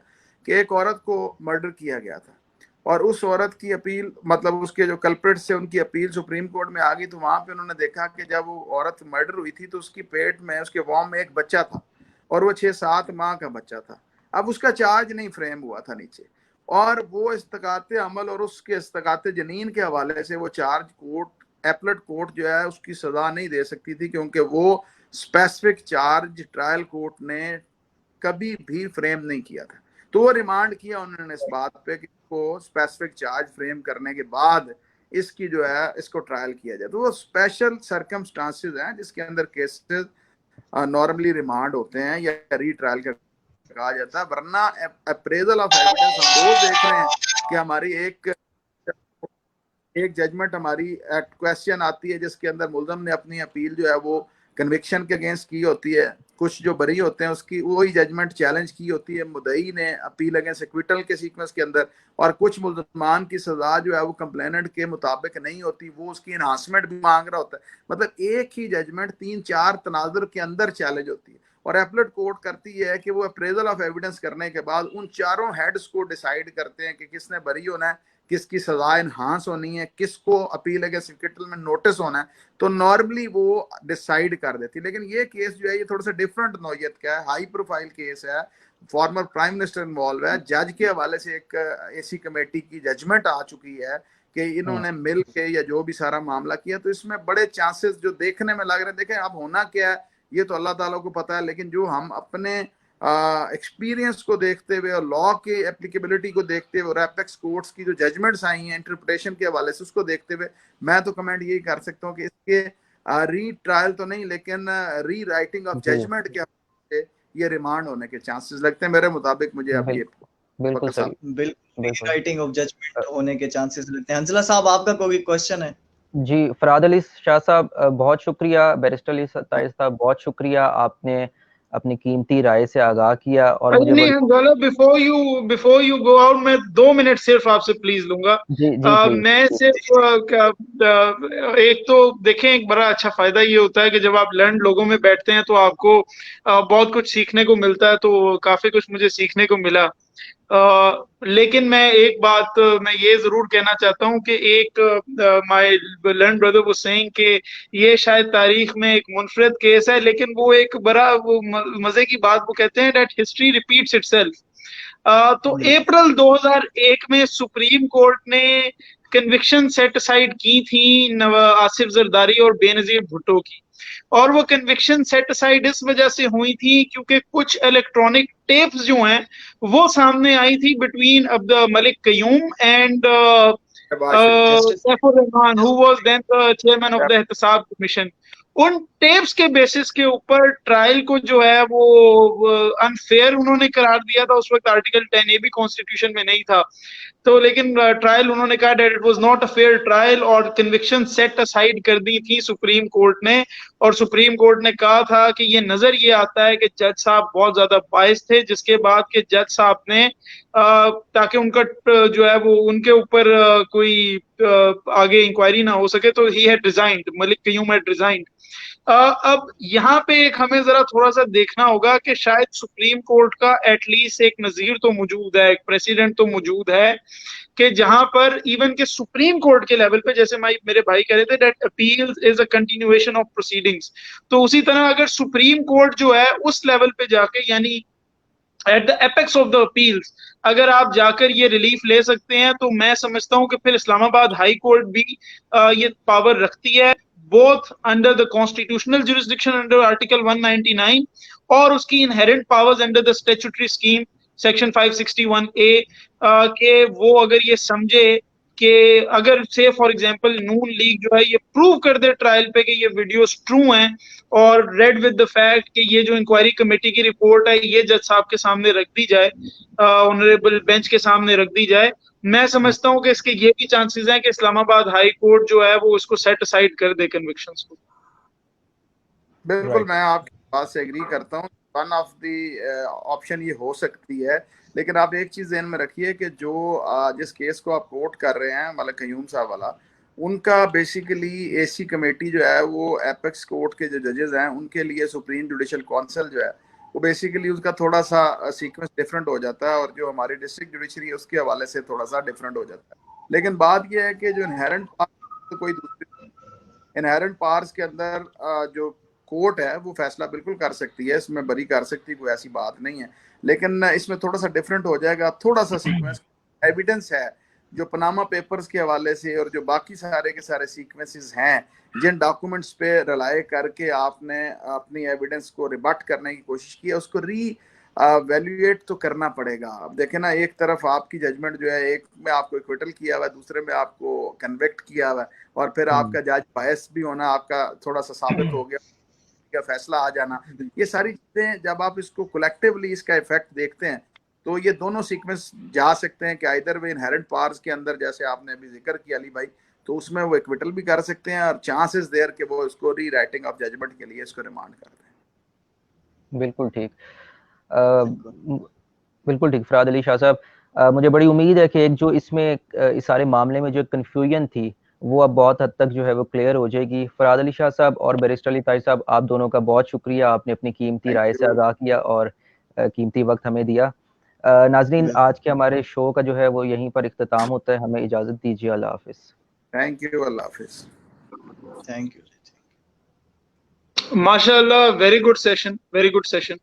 कि एक औरत को मर्डर किया गया था और उस औरत की अपील, मतलब उसके जो कल्प्रिट्स से उनकी अपील सुप्रीम कोर्ट में आ गई, तो वहां पे उन्होंने देखा कि जब वो औरत मर्डर हुई थी तो उसकी पेट में, उसके वॉम में एक बच्चा था और वो 6-7 माह का बच्चा था। अब उसका चार्ज नहीं फ्रेम हुआ था नीचे, और वो इस्तकाते अमल और उसके इस्तकाते जनीन के हवाले से वो चार्ज कोर्ट, एपलेट कोर्ट जो है उसकी सजा नहीं दे सकती थी, क्योंकि वो स्पेसिफिक चार्ज ट्रायल कोर्ट ने कभी भी फ्रेम नहीं किया था। तो वो रिमांड किया उन्होंने इस बात पे कि को स्पेसिफिक चार्ज फ्रेम करने के बाद इसकी जो है इसको ट्रायल किया जाए। तो वो स्पेशल सर्कमस्टांसेस हैं जिसके अंदर केसेस नॉर्मली रिमांड होते हैं या रीट्रायल का कहा जाता है, वरना अप्रेजल ऑफ एविडेंस हम रोज देख रहे हैं कि हमारी एक जजमेंट हमारी क्वेश्चन आती है जिसके अंदर मुल्ज़म ने अपनी अपील जो है वो कन्विक्शन के अगेंस्ट की होती है, कुछ जो बरी होते हैं उसकी वही जजमेंट चैलेंज की होती है मुद्दई ने अपील अगेंस्ट एक्विटल के सीक्वेंस के अंदर, और कुछ मुल्ज़मान की सजा जो है वो कंप्लेनेंट के मुताबिक नहीं होती, वो उसकी इन्हांसमेंट भी मांग रहा होता है। मतलब एक ही जजमेंट 3-4 तनाजुर के अंदर चैलेंज होती है, और एपलेट कोर्ट करती है कि वो अप्रेजल ऑफ एविडेंस करने के बाद उन चारों हेड्स को डिसाइड करते हैं कि किसने बरी होना है, किसकी सजा इन्हांस होनी है, किसको अपील अगेंस्ट एक्विटल में नोटिस होना है, तो नॉर्मली वो डिसाइड कर देती है। लेकिन ये केस जो है ये थोड़ा सा डिफरेंट नौयत का है, हाई प्रोफाइल केस है, फॉर्मर प्राइम मिनिस्टर इन्वॉल्व है, जज के हवाले से एक एसी कमेटी की जजमेंट आ चुकी है कि इन्होंने मिल के या जो भी सारा मामला किया, तो इसमें बड़े चांसेस जो देखने में लग रहे हैं, देखें अब होना क्या है ये तो अल्लाह ताला को पता है, लेकिन जो हम अपने एक्सपीरियंस को देखते हुए और लॉ की एप्लीकेबिलिटी को देखते हुए और एपेक्स कोर्ट्स की जो जजमेंट्स आई हैं इंटरप्रिटेशन के हवाले से उसको देखते हुए मैं तो कमेंट यही कर सकता हूँ कि इसके री ट्रायल तो नहीं लेकिन री राइटिंग ऑफ जजमेंट के हवाले से ये रिमांड होने के चांसेस लगते हैं मेरे मुताबिक। मुझे अब ये बिल्कुल सही, बिल्कुल राइटिंग ऑफ जजमेंट होने के चांसेस लगते हैं। हंसला साहब आपका कोई क्वेश्चन है? जी फराद अली शाह साहब बहुत शुक्रिया, बैरिस्टर अली ताइज साहब बहुत शुक्रिया, आपने अपनी कीमती राय से आगाह किया। और मुझे बिफोर यू गो आउट मैं 2 मिनट सिर्फ आपसे प्लीज लूंगा। मैं सिर्फ एक तो देखें, एक बड़ा अच्छा फायदा ये होता है कि जब आप लर्न लोगों में बैठते हैं तो आपको बहुत कुछ सीखने को मिलता है, तो काफी कुछ मुझे सीखने को मिला। लेकिन मैं एक बात मैं ये जरूर कहना चाहता हूँ कि एक my learn brother was saying कि ये शायद तारीख में एक मुनफरद केस है, लेकिन वो एक बड़ा वो मजे की बात वो कहते हैं दैट हिस्ट्री रिपीट्स इटसेल्फ। तो अप्रैल 2001 में सुप्रीम कोर्ट ने कन्विक्शन सेट असाइड की थी आसिफ जरदारी और बेनजीर भुट्टो की, और वो कन्विक्शन सेट असाइड इस वजह से हुई थी क्योंकि कुछ इलेक्ट्रॉनिक टेप्स जो हैं वो सामने आई थी between Abd Malik Qayyum and Saifur Rehman who was then the chairman of the Ehtesab commission. उन टेप्स के बेसिस के ऊपर ट्रायल को जो है वो अनफेयर उन्होंने करार दिया था। उस वक्त आर्टिकल 10A भी कॉन्स्टिट्यूशन में नहीं था, तो लेकिन ट्रायल उन्होंने कहा that it was not a fair trial और कन्विक्शन सेट असाइड कर दी थी सुप्रीम कोर्ट ने। और सुप्रीम कोर्ट ने कहा था कि ये नजर ये आता है कि जज साहब बहुत ज्यादा बायस थे, जिसके बाद के जज साहब ने ताकि उनका जो है वो उनके ऊपर कोई आगे इंक्वायरी ना हो सके तो he had resigned, Malik Qayyum had resigned. अब यहाँ पे एक हमें जरा थोड़ा सा देखना होगा कि शायद सुप्रीम कोर्ट का एटलीस्ट एक नजीर तो मौजूद है, एक प्रेसिडेंट तो मौजूद है कि जहां पर इवन के सुप्रीम कोर्ट के लेवल पे, जैसे मेरे भाई कह रहे थे that appeal is a continuation of proceedings, तो उसी तरह अगर सुप्रीम कोर्ट जो है उस लेवल पे जाके यानी at the apex of the appeals अगर आप जाकर ये रिलीफ ले सकते हैं, तो मैं समझता हूं कि फिर इस्लामाबाद हाई कोर्ट भी ये पावर रखती है, both under the constitutional jurisdiction under article 199 और उसकी inherent powers under the statutory scheme section 561A के वो अगर ये समझे कि अगर से फॉर एग्जांपल नून लीग जो है ये प्रूव कर दे ट्रायल पे कि ये वीडियोस ट्रू हैं और रेड विद द फैक्ट कि ये जो इंक्वायरी कमेटी की रिपोर्ट है ये जज साहब के सामने रख दी जाए, ऑनरेबल बेंच के सामने रख दी जाए, मैं समझता हूं कि इसके ये भी चांसेस हैं कि इस्लामाबाद हाई कोर्ट जो है वो इसको सेट असाइड कर दे कन्विक्शंस को। बिल्कुल मैं आपकी बात से एग्री करता हूँ, वन ऑफ द ऑप्शन ये हो सकती है, लेकिन आप एक चीज ध्यान में रखिए कि जो जिस केस को आप कोर्ट कर रहे हैं मलिक कयूम साहब वाला, उनका बेसिकली एसी कमेटी जो है वो एपेक्स कोर्ट के जो जजेस हैं उनके लिए सुप्रीम जुडिशल काउंसिल जो है वो बेसिकली उसका थोड़ा सा सीक्वेंस डिफरेंट हो जाता है, और जो हमारी डिस्ट्रिक्ट जुडिशरी है उसके हवाले से थोड़ा सा डिफरेंट हो जाता है। लेकिन बात यह है कि जो इनहेरेंट पार्स, कोई दूसरी इनहेरेंट पार्स के अंदर जो कोर्ट है वो फैसला बिल्कुल कर सकती है, इसमें बरी कर सकती है, कोई ऐसी बात नहीं है, लेकिन इसमें थोड़ा सा डिफरेंट हो जाएगा, थोड़ा सा सीक्वेंस एविडेंस है जो पनामा पेपर्स के हवाले से और जो बाकी सारे के सारे सीक्वेंसेस हैं जिन डॉक्यूमेंट्स पे रिलाय करके आपने अपनी एविडेंस को रिबट करने की कोशिश की है उसको री वैल्यूएट तो करना पड़ेगा। अब देखें ना, एक तरफ आपकी जजमेंट जो है एक में आपको एक्विटल किया हुआ है, दूसरे में आपको कन्विक्ट किया हुआ है, और फिर आपका जज बायस भी होना आपका थोड़ा सा साबित हो गया का फैसला आ जाना, ये सारी चीजें जब आप इसको कलेक्टिवली इसका इफेक्ट देखते हैं तो ये दोनों सीक्वेंस जा सकते हैं कि इधर वे इनहेरेंट पावर्स के अंदर, जैसे आपने अभी जिक्र किया अली भाई, तो उसमेम वो एक्विटल भी कर सकते हैं और चांसेस देयर कि वो इसको री राइटिंग ऑफ जजमेंट के लिए इसको रिमांड कर दें। बिल्कुल ठीक। बिल्कुल ठीक फराद अली शाह साहब। मुझे बड़ी उम्मीद है कि एक जो इसमें इस सारे मामले में जो कन्फ्यूजन थी वो अब बहुत हद तक जो है वो क्लियर हो जाएगी। फराद अली शाह साहब और बैरिस्टर अली ताज साहब, आप दोनों का बहुत शुक्रिया, आपने अपनी कीमती थैंक राय से यू। आगाह किया और कीमती वक्त हमें दिया। नाजरीन, आज के हमारे शो का जो है वो यहीं पर इख्तिताम होता है। हमें इजाज़त दीजिए। अल्लाह हाफिज़। Thank you. अल्लाह हाफिज। Thank you. माशाल्लाह, very good session, very good session.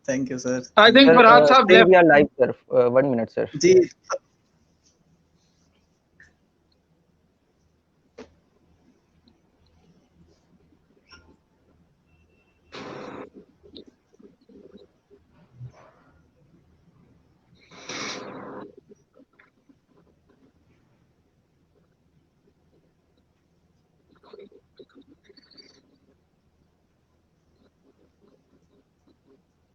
Thank you sir. I think sir, Farhad साहब still we left. Are live sir, 1 minute sir. Ji